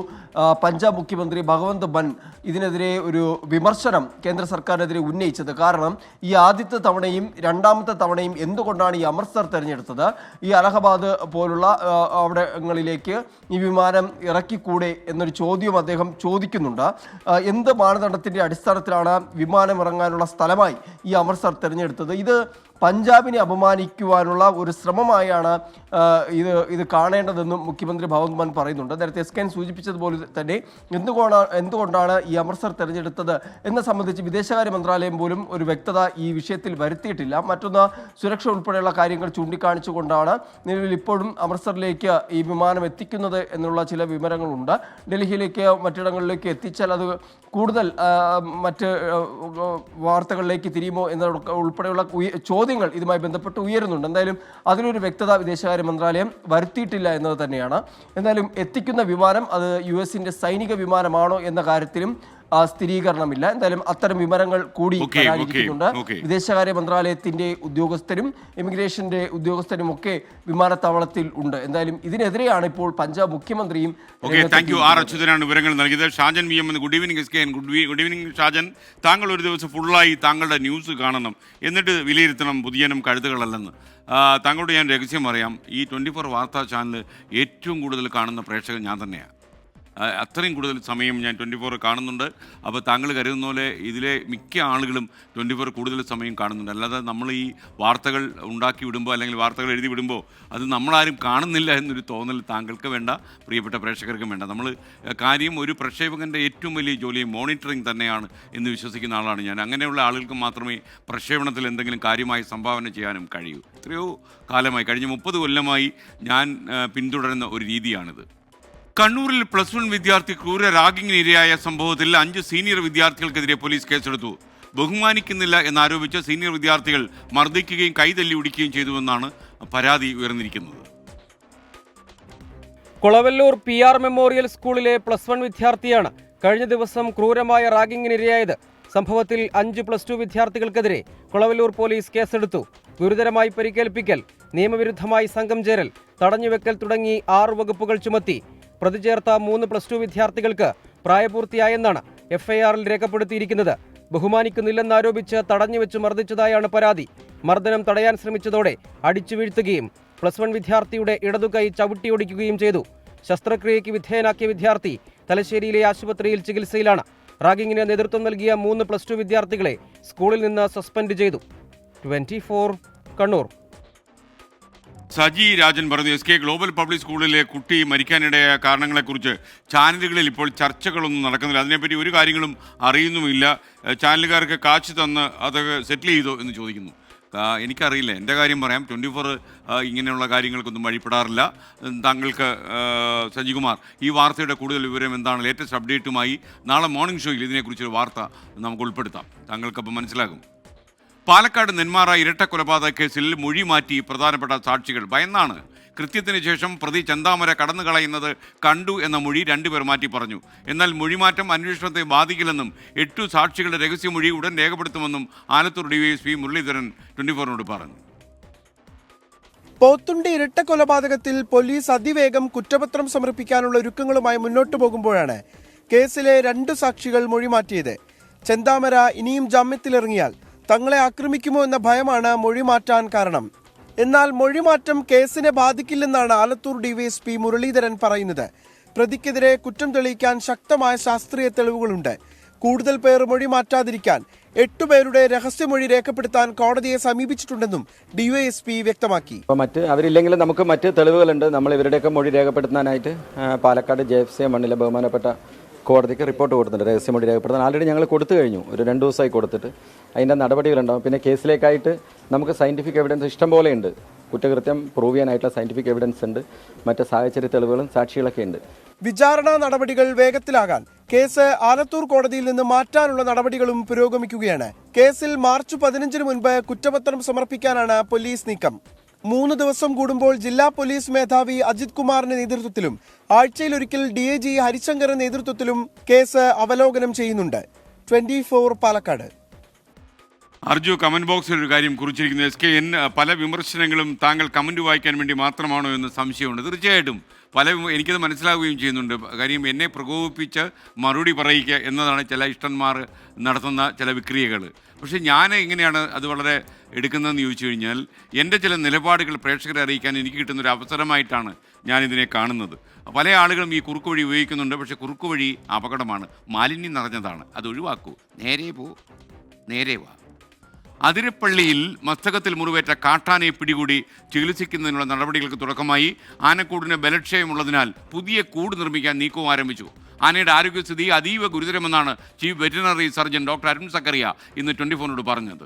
പഞ്ചാബ് മുഖ്യമന്ത്രി ഭഗവന്ത് മാൻ ഇതിനെതിരെ ഒരു വിമർശനം കേന്ദ്ര സർക്കാരിനെതിരെ ഉന്നയിച്ചത്. കാരണം ഈ ആദ്യത്തെ തവണയും രണ്ടാമത്തെ തവണയും എന്തുകൊണ്ടാണ് ഈ അമൃത്സർ തിരഞ്ഞെടുത്തത്? ഈ അലഹബാദ് പോലുള്ള അവിടങ്ങളിലേക്ക് ഈ വിമാനം ഇറക്കിക്കൂടെ എന്നൊരു ചോദ്യം അദ്ദേഹം ചോദിക്കുന്നുണ്ട്. എന്ത് മാനദണ്ഡത്തിൻ്റെ അടിസ്ഥാനത്തിലാണ് വിമാനം ഇറങ്ങാനുള്ള സ്ഥലമായി ഈ അമൃത്സർ തിരഞ്ഞെടുത്തത്? ഇത് പഞ്ചാബിനെ അപമാനിക്കുവാനുള്ള ഒരു ശ്രമമായാണ് ഇത് കാണേണ്ടതെന്നും മുഖ്യമന്ത്രി ഭഗവന്ത് മാൻ പറയുന്നുണ്ട്. നേരത്തെ SKN സൂചിപ്പിച്ചതുപോലെ തന്നെ എന്തുകൊണ്ടാണ് ഈ അമൃത്സർ തിരഞ്ഞെടുത്തത് എന്നെ സംബന്ധിച്ച് വിദേശകാര്യ മന്ത്രാലയം പോലും ഒരു വ്യക്തത ഈ വിഷയത്തിൽ വരുത്തിയിട്ടില്ല. മറ്റൊന്ന്, സുരക്ഷ ഉൾപ്പെടെയുള്ള കാര്യങ്ങൾ ചൂണ്ടിക്കാണിച്ചുകൊണ്ടാണ് നിലവിൽ ഇപ്പോഴും അമൃത്സറിലേക്ക് ഈ വിമാനം എത്തിക്കുന്നത് എന്നുള്ള ചില വിവരങ്ങളുണ്ട്. ഡൽഹിയിലേക്ക് മറ്റിടങ്ങളിലേക്ക് എത്തിച്ചാൽ അത് കൂടുതൽ മറ്റ് വാർത്തകളിലേക്ക് തിരിയുമോ എന്ന ഉൾപ്പെടെയുള്ള ചോദ്യങ്ങൾ ഇതുമായി ബന്ധപ്പെട്ട് ഉയരുന്നുണ്ട്. എന്തായാലും അതിലൊരു വ്യക്തത വിദേശകാര്യ മന്ത്രാലയം വരുത്തിയിട്ടില്ല എന്നത് തന്നെയാണ്. എന്തായാലും എത്തിക്കുന്ന വിമാനം അത് US-ന്റെ സൈനിക വിമാനമാണോ എന്ന കാര്യത്തിലും സ്ഥിരീകരണമില്ല. എന്തായാലും അത്തരം വിവരങ്ങൾ കൂടി വരാനിരിക്കുന്നുണ്ട്. വിദേശകാര്യ മന്ത്രാലയത്തിന്റെ ഉദ്യോഗസ്ഥരും ഇമിഗ്രേഷന്റെ ഉദ്യോഗസ്ഥരും ഒക്കെ വിമാനത്താവളത്തിൽ ഉണ്ട്. എന്തായാലും ഇതിനെതിരെയാണ് ഇപ്പോൾ പഞ്ചാബ് മുഖ്യമന്ത്രിയും. അച്യുതനാണ് വിവരങ്ങൾ നൽകിയത്. Shajan VM, good evening SKN. Good evening Shajan. താങ്കൾ ഒരു ദിവസം ഫുള്ളായി താങ്കളുടെ ന്യൂസ് കാണണം, എന്നിട്ട് വിലയിരുത്തണം പുതിയനും കഴുതുകളല്ലെന്ന്. താങ്കളോട് ഞാൻ രഹസ്യം പറയാം, ഈ 24 വാർത്താ ചാനൽ ഏറ്റവും കൂടുതൽ കാണുന്ന പ്രേക്ഷകൻ ഞാൻ തന്നെയാണ്. അത്രയും കൂടുതൽ സമയം ഞാൻ 24 കാണുന്നുണ്ട്. അപ്പോൾ താങ്കൾ കരുതുന്ന പോലെ ഇതിലെ മിക്ക ആളുകളും 24 കൂടുതൽ സമയം കാണുന്നുണ്ട്. അല്ലാതെ നമ്മൾ ഈ വാർത്തകൾ ഉണ്ടാക്കി വിടുമ്പോൾ അല്ലെങ്കിൽ വാർത്തകൾ എഴുതി വിടുമ്പോൾ അത് നമ്മളാരും കാണുന്നില്ല എന്നൊരു തോന്നൽ താങ്കൾക്ക് വേണ്ട, പ്രിയപ്പെട്ട പ്രേക്ഷകർക്കും വേണ്ട. നമ്മൾ കാര്യം ഒരു പ്രക്ഷേപകൻ്റെ ഏറ്റവും വലിയ ജോലി മോണിറ്ററിങ് തന്നെയാണ് എന്ന് വിശ്വസിക്കുന്ന ആളാണ് ഞാൻ. അങ്ങനെയുള്ള ആളുകൾക്ക് മാത്രമേ പ്രക്ഷേപണത്തിൽ എന്തെങ്കിലും കാര്യമായി സംഭാവന ചെയ്യാനും കഴിയൂ. എത്രയോ കാലമായി, കഴിഞ്ഞ 30 കൊല്ലമായി ഞാൻ പിന്തുടരുന്ന ഒരു രീതിയാണിത്. കണ്ണൂരിൽ +1 വിദ്യാർത്ഥി ക്രൂര റാഗിങ്ങിന് ഇരയായ സംഭവത്തിൽ 5 സീനിയർ വിദ്യാർത്ഥികൾക്കെതിരെ പോലീസ് കേസെടുത്തു. ബഹുമാനിക്കുന്നില്ല എന്നാരോപിച്ച് സീനിയർ വിദ്യാർത്ഥികൾ മർദ്ദിക്കുകയും കൈതല്ലി ഒടിക്കുകയും ചെയ്തുവെന്നാണ് പരാതി ഉയർന്നിരിക്കുന്നത്. കൊളവല്ലൂർ PR മെമ്മോറിയൽ സ്കൂളിലെ +1 വിദ്യാർത്ഥിയാണ് കഴിഞ്ഞ ദിവസം ക്രൂരമായ റാഗിങ്ങിനിരയായത്. സംഭവത്തിൽ 5 +2 വിദ്യാർത്ഥികൾക്കെതിരെ കൊളവല്ലൂർ പോലീസ് കേസെടുത്തു. ഗുരുതരമായി പരിക്കേൽപ്പിക്കൽ, നിയമവിരുദ്ധമായി സംഘം ചേരൽ, തടഞ്ഞുവെക്കൽ തുടങ്ങി 6 വകുപ്പുകൾ ചുമത്തി. പ്രതി ചേർത്ത 3 +2 വിദ്യാർത്ഥികൾക്ക് പ്രായപൂർത്തിയായെന്നാണ് FIR-ൽ രേഖപ്പെടുത്തിയിരിക്കുന്നത്. ബഹുമാനിക്കുന്നില്ലെന്നാരോപിച്ച് തടഞ്ഞുവെച്ച് മർദ്ദിച്ചതായാണ് പരാതി. മർദ്ദനം തടയാൻ ശ്രമിച്ചതോടെ അടിച്ചു വീഴ്ത്തുകയും +1 വിദ്യാർത്ഥിയുടെ ഇടതുകൈ ചവിട്ടിയൊടിക്കുകയും ചെയ്തു. ശസ്ത്രക്രിയയ്ക്ക് വിധേയനാക്കിയ വിദ്യാർത്ഥി തലശ്ശേരിയിലെ ആശുപത്രിയിൽ ചികിത്സയിലാണ്. റാഗിങ്ങിന് നേതൃത്വം നൽകിയ 3 +2 വിദ്യാർത്ഥികളെ സ്കൂളിൽ നിന്ന് സസ്പെൻഡ് ചെയ്തു. 24 കണ്ണൂർ. സജി രാജൻ പറഞ്ഞു. SK ഗ്ലോബൽ പബ്ലിക് സ്കൂളിലെ കുട്ടി മരിക്കാനിടയായ കാരണങ്ങളെക്കുറിച്ച് ചാനലുകളിൽ ഇപ്പോൾ ചർച്ചകളൊന്നും നടക്കുന്നില്ല. അതിനെപ്പറ്റി ഒരു കാര്യങ്ങളും അറിയുന്നുമില്ല. ചാനലുകാർക്ക് കാശ് തന്ന് അത് സെറ്റിൽ ചെയ്തോ എന്ന് ചോദിക്കുന്നു. എനിക്കറിയില്ല, എൻ്റെ കാര്യം പറയാം. 24 ഇങ്ങനെയുള്ള കാര്യങ്ങൾക്കൊന്നും വഴിപ്പെടാറില്ല. താങ്കൾക്ക് സജികുമാർ ഈ വാർത്തയുടെ കൂടുതൽ വിവരം എന്താണ്? ലേറ്റസ്റ്റ് അപ്ഡേറ്റുമായി നാളെ മോർണിംഗ് ഷോയിൽ ഇതിനെക്കുറിച്ചൊരു വാർത്ത നമുക്ക് ഉൾപ്പെടുത്താം. താങ്കൾക്കപ്പോൾ മനസ്സിലാകും. പാലക്കാട് നെന്മാറ ഇരട്ട കൊലപാതക കേസിൽ മൊഴി മാറ്റി പ്രധാനപ്പെട്ട സാക്ഷികൾ. ഭയന്നാണ് കൃത്യത്തിന് ശേഷം പ്രതി ചെന്താമര കടന്നു കളയുന്നത് കണ്ടു എന്ന മൊഴി 2 പേർ മാറ്റി പറഞ്ഞു. എന്നാൽ മൊഴിമാറ്റം അന്വേഷണത്തെ ബാധിക്കില്ലെന്നും 8 സാക്ഷികളുടെ രഹസ്യമൊഴി ഉടൻ രേഖപ്പെടുത്തുമെന്നും ആലത്തൂർ DYSP മുരളീധരൻ 24-നോട് പറഞ്ഞു. പോത്തുണ്ടി ഇരട്ട കൊലപാതകത്തിൽ പോലീസ് അതിവേഗം കുറ്റപത്രം സമർപ്പിക്കാനുള്ള ഒരുക്കങ്ങളുമായി മുന്നോട്ടു പോകുമ്പോഴാണ് കേസിലെ 2 സാക്ഷികൾ മൊഴി മാറ്റിയത്. ചെന്താമര ഇനിയും ജാമ്യത്തിലിറങ്ങിയാൽ തങ്ങളെ ആക്രമിക്കുമോ എന്ന ഭയമാണ് മൊഴി മാറ്റാൻ കാരണം. എന്നാൽ മൊഴിമാറ്റം കേസിനെ ബാധിക്കില്ലെന്നാണ് ആലത്തൂർ DYSP മുരളീധരൻ പറയുന്നത്. പ്രതിക്കെതിരെ കുറ്റം തെളിയിക്കാൻ ശക്തമായ ശാസ്ത്രീയ തെളിവുകളുണ്ട്. കൂടുതൽ പേർ മൊഴി മാറ്റാതിരിക്കാൻ 8 പേരുടെ രഹസ്യമൊഴി രേഖപ്പെടുത്താൻ കോടതിയെ സമീപിച്ചിട്ടുണ്ടെന്നും DYSP വ്യക്തമാക്കി. അവരില്ലെങ്കിലും നമുക്ക് മറ്റ് തെളിവുകളുണ്ട്. നമ്മൾ ഇവരുടെയൊക്കെ മൊഴി രേഖപ്പെടുത്താനായിട്ട് പാലക്കാട് JFC-1 ബഹുമാനപ്പെട്ട കോടതിക്ക് റിപ്പോർട്ട് കൊടുത്തിട്ടുണ്ട്. രഹസ്യമൊഴി രേഖപ്പെടുത്താൻ ആൾറെഡി ഞങ്ങൾ കൊടുത്തു കഴിഞ്ഞു. ഒരു 2 ദിവസമായി കൊടുത്തിട്ട് അതിൻ്റെ നടപടികളുണ്ടാകും. പിന്നെ കേസിലേക്കായിട്ട് നമുക്ക് സയൻറ്റിഫിക് എവിഡൻസ് ഇഷ്ടം പോലെ ഉണ്ട്. കുറ്റകൃത്യം പ്രൂവ് ചെയ്യാനായിട്ടുള്ള സയൻറ്റിഫിക് എവിഡൻസ് ഉണ്ട്. മറ്റ് സാഹചര്യ തെളിവുകളും സാക്ഷികളൊക്കെ ഉണ്ട്. വിചാരണ നടപടികൾ വേഗത്തിലാകാൻ കേസ് ആലത്തൂർ കോടതിയിൽ നിന്ന് മാറ്റാനുള്ള നടപടികളും പുരോഗമിക്കുകയാണ്. കേസിൽ മാർച്ച് 15 മുൻപ് കുറ്റപത്രം സമർപ്പിക്കാനാണ് പോലീസ് നീക്കം. 3 ദിവസം കൂടുമ്പോൾ ജില്ലാ പോലീസ് മേധാവി അജിത് കുമാറിന്റെ നേതൃത്വത്തിലും ആഴ്ചയിലൊരിക്കൽ DIG ഹരിശങ്കറിന്റെ നേതൃത്വത്തിലും കേസ് അവലോകനം ചെയ്യുന്നുണ്ട്. 24 പാലക്കാട്. അർജു കമന്റ് ബോക്സിൽ ഒരു കാര്യം കുറിച്ചിരിക്കുന്നു. SKN പല വിമർശനങ്ങളും താങ്കൾ കമന്റ് വായിക്കാൻ വേണ്ടി മാത്രമാണോ എന്ന് സംശയമുണ്ട്. തീർച്ചയായിട്ടും എനിക്കത് മനസ്സിലാവുകയും ചെയ്യുന്നുണ്ട്. കാര്യം എന്നെ പ്രകോപിപ്പിച്ച് മറുപടി പറയുക എന്നതാണ് ചില ഇഷ്ടന്മാർ നടത്തുന്ന ചില വിക്രിയകൾ. പക്ഷേ ഞാൻ എങ്ങനെയാണ് അത് വളരെ എടുക്കുന്നതെന്ന് ചോദിച്ചു കഴിഞ്ഞാൽ എൻ്റെ ചില നിലപാടുകൾ പ്രേക്ഷകരെ അറിയിക്കാൻ എനിക്ക് കിട്ടുന്നൊരു അവസരമായിട്ടാണ് ഞാനിതിനെ കാണുന്നത്. പല ആളുകളും ഈ കുറുക്ക് വഴി ഉപയോഗിക്കുന്നുണ്ട്. പക്ഷേ കുറുക്ക് വഴി അപകടമാണ്, മാലിന്യം നിറഞ്ഞതാണ്. അത് ഒഴിവാക്കൂ, നേരെ വാ. അതിരപ്പള്ളിയിൽ മസ്തകത്തിൽ മുറിവേറ്റ കാട്ടാനയെ പിടികൂടി ചികിത്സിക്കുന്നതിനുള്ള നടപടികൾക്ക് തുടക്കമായി. ആനക്കൂടിന് ബലക്ഷയമുള്ളതിനാൽ പുതിയ കൂട് നിർമ്മിക്കാൻ നീക്കവും ആരംഭിച്ചു. ആനയുടെ ആരോഗ്യസ്ഥിതി അതീവ ഗുരുതരമെന്നാണ് chief veterinary surgeon doctor Arun Zacharia ഇന്ന് 24-നോട് പറഞ്ഞത്.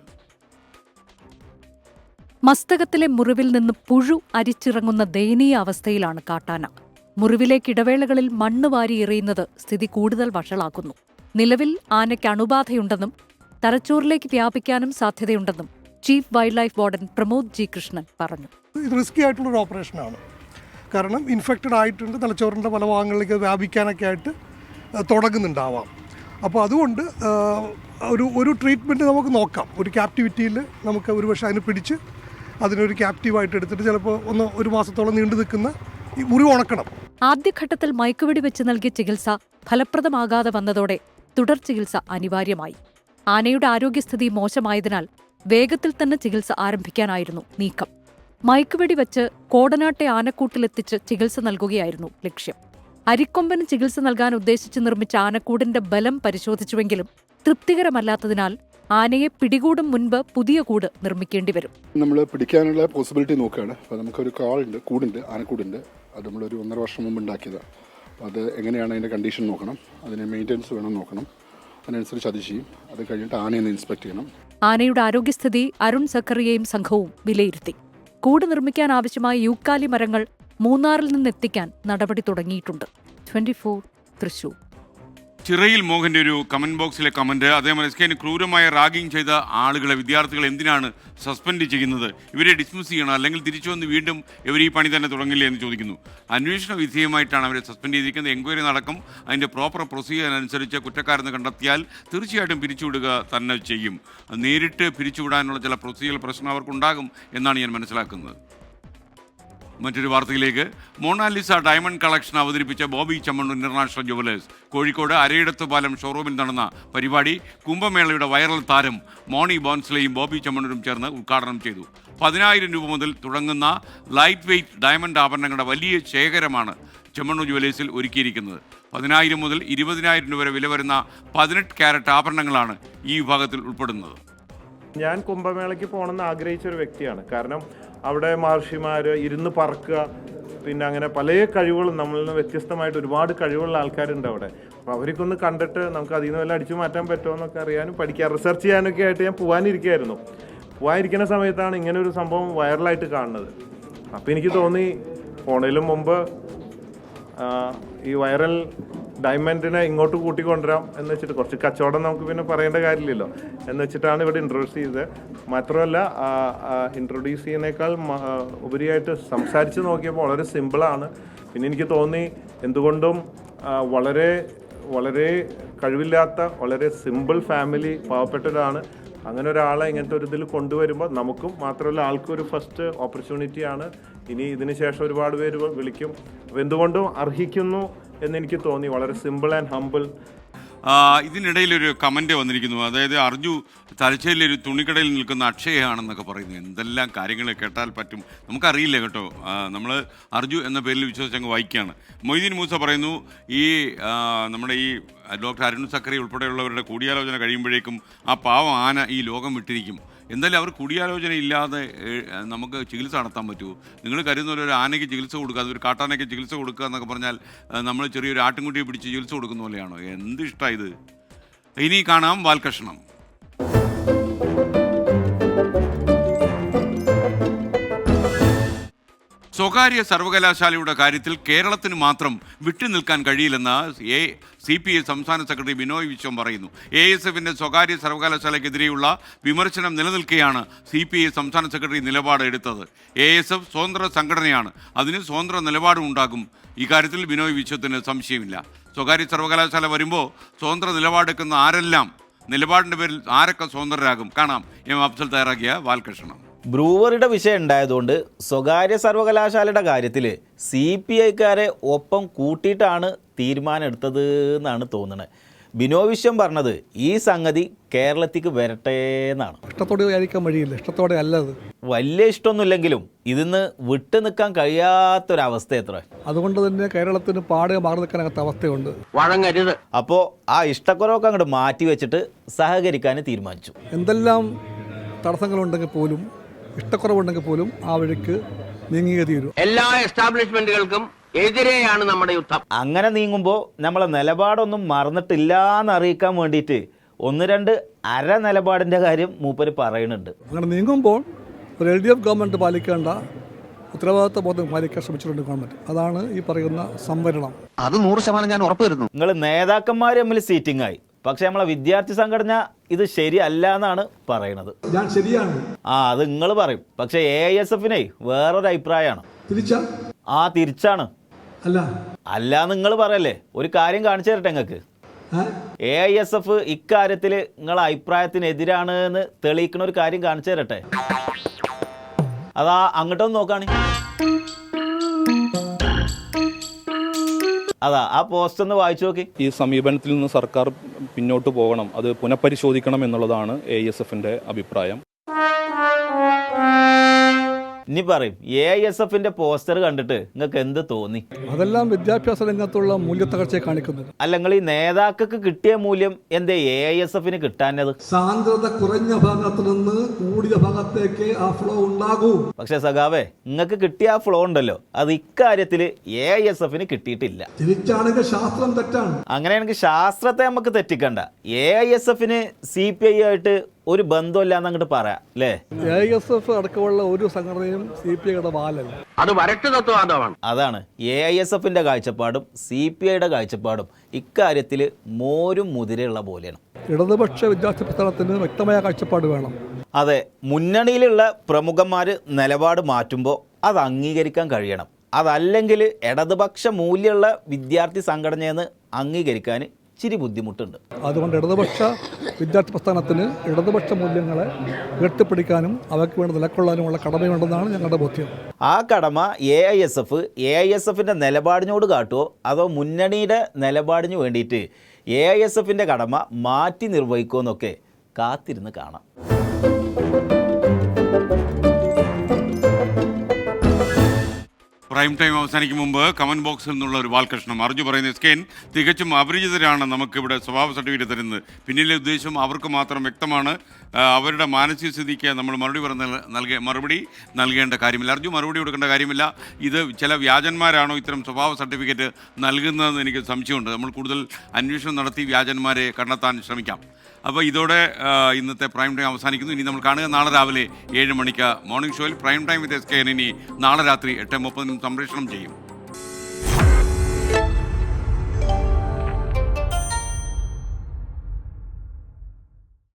മസ്തകത്തിലെ മുറിവിൽ നിന്ന് പുഴു അരിച്ചിറങ്ങുന്ന ദയനീയ അവസ്ഥയിലാണ് കാട്ടാന. മുറിവിലേക്ക് ഇടവേളകളിൽ മണ്ണ് വാരി എറിയുന്നത് സ്ഥിതി കൂടുതൽ വഷളാക്കുന്നു. നിലവിൽ ആനയ്ക്ക് അണുബാധയുണ്ടെന്നും തലച്ചോറിലേക്ക് വ്യാപിക്കാനും സാധ്യതയുണ്ടെന്നും chief wild life warden Pramod G Krishnan പറഞ്ഞു. ഇത് റിസ്കി ആയിട്ടുള്ളൊരു ഓപ്പറേഷനാണ്. കാരണം ഇൻഫെക്റ്റഡ് ആയിട്ടുണ്ട്, തലച്ചോറിൻ്റെ പല ഭാഗങ്ങളിലേക്ക് വ്യാപിക്കാനൊക്കെ ആയിട്ട് തുടങ്ങുന്നുണ്ടാവാം. അപ്പോൾ അതുകൊണ്ട് ഒരു ട്രീറ്റ്മെൻറ്റ് നമുക്ക് നോക്കാം. ഒരു ക്യാപ്റ്റിവിറ്റിയിൽ നമുക്ക് ഒരുപക്ഷെ അതിന് പിടിച്ച് അതിനൊരു ക്യാപ്റ്റീവായിട്ട് എടുത്തിട്ട് ചിലപ്പോൾ ഒരു മാസത്തോളം നീണ്ടു നിൽക്കുന്ന ഈ മുറിവ് ഉണക്കണം. ആദ്യഘട്ടത്തിൽ മയക്കുവെടി വെച്ച് നൽകിയ ചികിത്സ ഫലപ്രദമാകാതെ വന്നതോടെ തുടർ ചികിത്സ അനിവാര്യമായി. ആനയുടെ ആരോഗ്യസ്ഥിതി മോശമായതിനാൽ വേഗത്തിൽ തന്നെ ചികിത്സ ആരംഭിക്കാനായിരുന്നു നീക്കം. മയക്കുവെടി വെച്ച് കോടനാട്ടെ ആനക്കൂട്ടിലെത്തിച്ച് ചികിത്സ നൽകുകയായിരുന്നു ലക്ഷ്യം. അരിക്കൊമ്പന് ചികിത്സ നൽകാൻ ഉദ്ദേശിച്ച് നിർമ്മിച്ച ആനക്കൂടിന്റെ ബലം പരിശോധിച്ചുവെങ്കിലും തൃപ്തികരമല്ലാത്തതിനാൽ ആനയെ പിടികൂടും മുൻപ് പുതിയ കൂട് നിർമ്മിക്കേണ്ടി വരും. നമ്മൾ പിടിക്കാനുള്ള പോസിബിലിറ്റി നോക്കുകയാണ്. അപ്പോൾ നമുക്കൊരു കൂടുണ്ട്, ആനക്കൂടുണ്ട്. അത് നമ്മളൊരു 1.5 വർഷം മുമ്പ് ഉണ്ടാക്കിയതാണ്. അപ്പോൾ അത് എങ്ങനെയാണ് അതിൻ്റെ കണ്ടീഷൻ നോക്കണം, അതിന് മെയിൻ്റെനൻസ് വേണം നോക്കണം. അതിനനുസരിച്ച് അത് ചെയ്യും. അത് കഴിഞ്ഞിട്ട് ആനയെ ഇൻസ്പെക്ട് ചെയ്യണം. ആനയുടെ ആരോഗ്യസ്ഥിതി അരുൺ സക്കറിയയും സംഘവും വിലയിരുത്തി. കൂട് നിർമ്മിക്കാൻ ആവശ്യമായ യൂക്കാലി മരങ്ങൾ മൂന്നാറിൽ നിന്നെത്തിക്കാൻ നടപടി തുടങ്ങിയിട്ടുണ്ട്. 24 തൃശൂർ. ചിറയിൽ മോഹൻ്റെ ഒരു കമന്റ് ബോക്സിലെ കമന്റ്, അതേപോലെ SKN ക്രൂരമായ റാഗിങ് ചെയ്ത ആളുകളെ, വിദ്യാർത്ഥികളെ എന്തിനാണ് സസ്പെൻഡ് ചെയ്യുന്നത്? ഇവരെ ഡിസ്മിസ് ചെയ്യണം, അല്ലെങ്കിൽ തിരിച്ചു വന്ന് വീണ്ടും ഇവർ ഈ പണി തന്നെ തുടങ്ങില്ലേ എന്ന് ചോദിക്കുന്നു. അന്വേഷണ വിധേയമായിട്ടാണ് അവരെ സസ്പെൻഡ് ചെയ്തിരിക്കുന്നത്. എൻക്വയറി നടക്കും. അതിൻ്റെ പ്രോപ്പർ പ്രൊസീജിയർ അനുസരിച്ച് കുറ്റക്കാരെന്ന് കണ്ടെത്തിയാൽ തീർച്ചയായിട്ടും പിരിച്ചുവിടുക തന്നെ ചെയ്യും. നേരിട്ട് പിരിച്ചുവിടാനുള്ള ചില പ്രൊസീജിയർ പ്രശ്നം അവർക്കുണ്ടാകും എന്നാണ് ഞാൻ മനസ്സിലാക്കുന്നത്. മറ്റൊരു വാർത്തയിലേക്ക്. മൊണാലിസ ഡയമണ്ട് കളക്ഷൻ അവതരിപ്പിച്ച ബോബി ചമ്മണ്ണൂർ ഇന്റർനാഷണൽ ജുവലേഴ്സ് കോഴിക്കോട് അരയിടത്ത് പാലം ഷോറൂമിൽ നടന്ന പരിപാടി കുംഭമേളയുടെ വൈറൽ താരം മോണി ബോൺസ്ലെയും ബോബി ചമ്മണ്ണൂരും ചേർന്ന് ഉദ്ഘാടനം ചെയ്തു. 10,000 രൂപ മുതൽ തുടങ്ങുന്ന ലൈറ്റ് വെയ്റ്റ് ഡയമണ്ട് ആഭരണങ്ങളുടെ വലിയ ശേഖരമാണ് ചെമ്മണ്ണൂർ ജുവലേഴ്സിൽ ഒരുക്കിയിരിക്കുന്നത്. 10,000 മുതൽ 20,000 രൂപ വരെ വില വരുന്ന 18 ക്യാരറ്റ് ആഭരണങ്ങളാണ് ഈ വിഭാഗത്തിൽ ഉൾപ്പെടുന്നത്. ഞാൻ കുംഭമേളയ്ക്ക് പോകണമെന്ന് ആഗ്രഹിച്ച ഒരു വ്യക്തിയാണ്. കാരണം അവിടെ മഹർഷിമാർ ഇരുന്ന് പറക്കുക, പിന്നെ അങ്ങനെ പല കഴിവുകളും നമ്മളിൽ നിന്ന് വ്യത്യസ്തമായിട്ട് ഒരുപാട് കഴിവുള്ള ആൾക്കാരുണ്ട് അവിടെ. അപ്പോൾ അവർക്കൊന്ന് കണ്ടിട്ട് നമുക്ക് അതിൽ നിന്ന് വല്ല അടിച്ചു മാറ്റാൻ പറ്റുമോ എന്നൊക്കെ അറിയാനും പഠിക്കാൻ റിസർച്ച് ചെയ്യാനൊക്കെ ആയിട്ട് ഞാൻ പോകാനിരിക്കുന്ന സമയത്താണ് ഇങ്ങനെ ഒരു സംഭവം വൈറലായിട്ട് കാണുന്നത്. അപ്പോൾ എനിക്ക് തോന്നി പോണതിലും മുമ്പ് ഈ വൈറൽ ഡയമണ്ടിനെ ഇങ്ങോട്ട് കൂട്ടിക്കൊണ്ടുവരാം എന്ന് വെച്ചിട്ട്, കുറച്ച് കച്ചവടം നമുക്ക് പിന്നെ പറയേണ്ട കാര്യമില്ലല്ലോ എന്ന് വെച്ചിട്ടാണ് ഇവിടെ ഇൻട്രൊഡ്യൂസ് ചെയ്തത്. മാത്രമല്ല ഇൻട്രൊഡ്യൂസ് ചെയ്യുന്നേക്കാൾ ഉപരിയായിട്ട് സംസാരിച്ച് നോക്കിയപ്പോൾ വളരെ സിമ്പിളാണ്. പിന്നെ എനിക്ക് തോന്നി എന്തുകൊണ്ടും വളരെ വളരെ കഴിവില്ലാത്ത വളരെ സിമ്പിൾ ഫാമിലി, പാവപ്പെട്ടവരാണ്. അങ്ങനെ ഒരാളെ ഇങ്ങനത്തെ ഒരു ഇതിൽ കൊണ്ടുവരുമ്പോൾ നമുക്കും മാത്രമല്ല ആൾക്കും ഒരു ഫസ്റ്റ് ഓപ്പർച്യൂണിറ്റിയാണ്. ഇനി ഇതിന് ശേഷം ഒരുപാട് പേര് വിളിക്കും. അപ്പോൾ എന്തുകൊണ്ടും അർഹിക്കുന്നു എന്നെനിക്ക് തോന്നി. വളരെ സിമ്പിൾ ആൻഡ് ഹംബിൾ. ഇതിനിടയിലൊരു കമൻറ്റ് വന്നിരിക്കുന്നു. അതായത് അർജു തലശ്ശേരിയിലെ ഒരു തുണിക്കടയിൽ നിൽക്കുന്ന അക്ഷയയാണെന്നൊക്കെ പറയുന്നു. എന്തെല്ലാം കാര്യങ്ങൾ കേട്ടാൽ പറ്റും, നമുക്കറിയില്ല കേട്ടോ. നമ്മൾ അർജു എന്ന പേരിൽ വിശ്വസിച്ചങ്ങ് വായിക്കുകയാണ്. മൊയ്തീൻ മൂസ പറയുന്നു, ഈ നമ്മുടെ ഈ ഡോക്ടർ അരുൺ സക്കറി ഉൾപ്പെടെയുള്ളവരുടെ കൂടിയാലോചന കഴിയുമ്പോഴേക്കും ആ പാവം ആന ഈ ലോകം വിട്ടിരിക്കും. എന്തായാലും അവർ കൂടിയാലോചന ഇല്ലാതെ നമുക്ക് ചികിത്സ നടത്താൻ പറ്റുമോ? നിങ്ങൾ കരുതുന്ന ഒരു ആനയ്ക്ക് ചികിത്സ കൊടുക്കുക, അതൊരു കാട്ടാനയ്ക്ക് ചികിത്സ കൊടുക്കുക എന്നൊക്കെ പറഞ്ഞാൽ നമ്മൾ ചെറിയൊരു ആട്ടിൻകുട്ടിയെ പിടിച്ച് ചികിത്സ കൊടുക്കുന്ന പോലെയാണോ? എന്ത് ഇഷ്ടമാണ് ഇത്. ഇനി കാണാം വാൽകഷ്ണം. സ്വകാര്യ സർവകലാശാലയുടെ കാര്യത്തിൽ കേരളത്തിന് മാത്രം വിട്ടുനിൽക്കാൻ കഴിയില്ലെന്ന് CPI സംസ്ഥാന സെക്രട്ടറി ബിനോയ് വിശ്വം പറയുന്നു. ASFന്റെ സ്വകാര്യ സർവകലാശാലയ്ക്കെതിരെയുള്ള വിമർശനം നിലനിൽക്കെയാണ് CPI സംസ്ഥാന സെക്രട്ടറി നിലപാട് എടുത്തത്. ASF സ്വതന്ത്ര സംഘടനയാണ്, അതിന് സ്വതന്ത്ര നിലപാടും ഉണ്ടാകും. ഇക്കാര്യത്തിൽ ബിനോയ് വിശ്വത്തിന് സംശയമില്ല. സ്വകാര്യ സർവകലാശാല വരുമ്പോൾ സ്വതന്ത്ര നിലപാടെടുക്കുന്ന ആരെല്ലാം നിലപാടിൻ്റെ പേരിൽ ആരൊക്കെ സ്വതന്ത്രരാകും? കാണാം എം അഫ്സൽ തയ്യാറാക്കിയ വാൽകൃഷ്ണൻ. ബ്രൂവറിയുടെ വിഷയം ഉണ്ടായതുകൊണ്ട് സ്വകാര്യ സർവകലാശാലയുടെ കാര്യത്തിൽ CPIക്കാരെ ഒപ്പം കൂട്ടിയിട്ടാണ് തീരുമാനം എടുത്തത് എന്നാണ് തോന്നുന്നത്. ബിനോയ് പറഞ്ഞത് ഈ സംഗതി കേരളത്തിലേക്ക് വരട്ടെ എന്നാണ്. ഇഷ്ടത്തോടെ ആയിരിക്കാൻ വഴിയില്ല, ഇഷ്ടത്തോടെ അല്ലത്. വലിയ ഇഷ്ടമൊന്നുമില്ലെങ്കിലും ഇതിന്ന് വിട്ടു നിൽക്കാൻ കഴിയാത്തൊരവസ്ഥ എത്ര. അതുകൊണ്ട് തന്നെ കേരളത്തിന് പാടെ മാറി നിൽക്കാനകത്ത അവസ്ഥയുണ്ട്. വഴങ്ങരുത്. അപ്പോൾ ആ ഇഷ്ടക്കുറവൊക്കെ അങ്ങോട്ട് മാറ്റി വെച്ചിട്ട് സഹകരിക്കാൻ തീരുമാനിച്ചു. എന്തെല്ലാം തടസ്സങ്ങളുണ്ടെങ്കിൽ പോലും, ഇഷ്ടക്കുറവുണ്ടെങ്കിൽ പോലും ആ വഴിക്ക് നീങ്ങിയേ തീരൂ. എല്ലാ എസ്റ്റാബ്ലിഷ്മെന്റുകൾക്കും എതിരെയാണ് നമ്മുടെ യുദ്ധം. അങ്ങനെ നീങ്ങുമ്പോൾ നമ്മളെ നിലപാടൊന്നും മറന്നിട്ടില്ല എന്ന് അറിയിക്കാൻ വേണ്ടിയിട്ട് 1-2 അര നിലപാടിൻ്റെ കാര്യം മൂപ്പര് പറയുന്നുണ്ട്. അങ്ങനെ നീങ്ങുമ്പോൾ ഒരു LDF ഗവൺമെൻറ് പാലിക്കേണ്ട ഉത്തരവാദിത്വ ബോധം പാലിക്കാൻ ശ്രമിച്ചിട്ടുണ്ട് ഗവൺമെൻറ്. അതാണ് ഈ പറയുന്ന സംവരണം. അത് 100% ഞാൻ ഉറപ്പ് വരുന്നു. നിങ്ങൾ നേതാക്കന്മാർ തമ്മിൽ സീറ്റിംഗ് ആയി, പക്ഷെ നമ്മളെ വിദ്യാർത്ഥി സംഘടന ഇത് ശരിയല്ല എന്നാണ് പറയണത്. ഞാൻ ശരിയാണ്. അത് നിങ്ങൾ പറയും, പക്ഷെ AISFനെ വേറൊരു അഭിപ്രായമാണ്. തിരിച്ചാണ്. അല്ല നിങ്ങൾ പറയല്ലേ. ഒരു കാര്യം കാണിച്ചു തരട്ടെ നിങ്ങൾക്ക്. AISF ഇക്കാര്യത്തിൽ നിങ്ങളെ അഭിപ്രായത്തിനെതിരാണ് എന്ന് തെളിയിക്കുന്ന ഒരു കാര്യം കാണിച്ചു തരട്ടെ. അതാ അങ്ങോട്ടൊന്ന് നോക്കാണ്. അതാ ആ പോസ്റ്റ് ഒന്ന് വായിച്ചു നോക്കി. ഈ സമീപനത്തിൽ നിന്ന് സർക്കാർ പിന്നോട്ട് പോകണം, അത് പുനഃപരിശോധിക്കണം എന്നുള്ളതാണ് AISFന്റെ അഭിപ്രായം. ഇനി പറയും AISFന്റെ പോസ്റ്റർ കണ്ടിട്ട് നിങ്ങൾക്ക് എന്ത് തോന്നി? അതെല്ലാം വിദ്യാഭ്യാസ രംഗത്തുള്ള മൂല്യത്തകർച്ചയെ കാണിക്കുന്നത്. അല്ല, നിങ്ങൾ ഈ നേതാക്കൾക്ക് കിട്ടിയ മൂല്യം എന്തേ AISFന് കിട്ടാനത്? സാന്ദ്രത കുറഞ്ഞ ഭാഗത്ത് നിന്ന് കൂടിയ ഭാഗത്തേക്ക് ആ ഫ്ലോ ഉണ്ടാകൂ. പക്ഷെ സഖാവേ, നിങ്ങൾക്ക് കിട്ടിയ ആ ഫ്ലോ ഉണ്ടല്ലോ, അത് ഇക്കാര്യത്തിൽ AISFന് കിട്ടിയിട്ടില്ല. തിരിച്ചാണെങ്കിൽ ശാസ്ത്രം തെറ്റാണ്. അങ്ങനെയാണെങ്കിൽ ശാസ്ത്രത്തെ നമുക്ക് തെറ്റിക്കണ്ട. AISFന് CPI ആയിട്ട് ഒരു ബന്ധമില്ല എന്ന് അങ്ങോട്ട് പറയാം അല്ലേ? AISF അടക്കമുള്ള ഒരു സംഘടനയും CPIയുടെ വാലല്ല. അത് വരട്ട് തത്വവാദമാണ്. അതാണ് AISFന്റെ കാഴ്ചപ്പാടും CPIയുടെ കാഴ്ചപ്പാടും ഇക്കാര്യത്തിൽ മോരും മുതിരയുള്ള പോലെയാണ്. ഇടതുപക്ഷ വിദ്യാർത്ഥി പ്രസ്ഥാനത്തിന് വ്യക്തമായ കാഴ്ചപ്പാട് വേണം. അതെ, മുന്നണിയിലുള്ള പ്രമുഖന്മാർ നിലപാട് മാറ്റുമ്പോൾ അത് അംഗീകരിക്കാൻ കഴിയണം. അതല്ലെങ്കിൽ ഇടതുപക്ഷ മൂല്യമുള്ള വിദ്യാർത്ഥി സംഘടനയെന്ന് അംഗീകരിക്കാൻ ഇച്ചിരി ബുദ്ധിമുട്ടുണ്ട്. അതുകൊണ്ട് ഇടതുപക്ഷ വിദ്യാർത്ഥി പ്രസ്ഥാനത്തിന് ഇടതുപക്ഷ മൂല്യങ്ങളെ ഉയർത്തിപ്പിടിക്കാനും അവയ്ക്ക് വേണ്ടി നിലകൊള്ളാനുമുള്ള കടമയുണ്ടെന്നാണ് ഞങ്ങളുടെ ബോധ്യം. ആ കടമ AISFന്റെ നിലപാടിനോട് കാട്ടുമോ അതോ മുന്നണിയുടെ നിലപാടിന് വേണ്ടിയിട്ട് AISFന്റെ കടമ മാറ്റി നിർവഹിക്കുമോ എന്നൊക്കെ കാത്തിരുന്ന് കാണാം. പ്രൈം ടൈം അവസാനിക്കും മുമ്പ് കമന്റ് ബോക്സിൽ നിന്നുള്ള ഒരു വാൽകൃഷ്ണം. അർജു പറയുന്നത് SKN തികച്ചും അപരിചിതരാണ് നമുക്കിവിടെ സ്വഭാവ സർട്ടിഫിക്കറ്റ് തരുന്നത്. പിന്നിലെ ഉദ്ദേശം അവർക്ക് മാത്രം വ്യക്തമാണ്. അവരുടെ മാനസിക സ്ഥിതിക്ക് നമ്മൾ മറുപടി നൽകേണ്ട കാര്യമില്ല. അർജു മറുപടി കൊടുക്കേണ്ട കാര്യമില്ല. ഇത് ചില വ്യാജന്മാരാണോ ഇത്തരം സ്വഭാവ സർട്ടിഫിക്കറ്റ് നൽകുന്നതെന്ന് എനിക്ക് സംശയമുണ്ട്. നമ്മൾ കൂടുതൽ അന്വേഷണം നടത്തി വ്യാജന്മാരെ കണ്ടെത്താൻ ശ്രമിക്കാം. അപ്പോൾ ഇതോടെ ഇന്നത്തെ പ്രൈം ടൈം അവസാനിക്കുന്നു. ഇനി നമ്മൾ കാണുക നാളെ രാവിലെ 7 മണിക്ക് മോർണിംഗ് ഷോയിൽ പ്രൈം ടൈം വിത്ത് SKN. ഇനി നാളെ രാത്രി 8:30 സംപ്രേഷണം ചെയ്യും.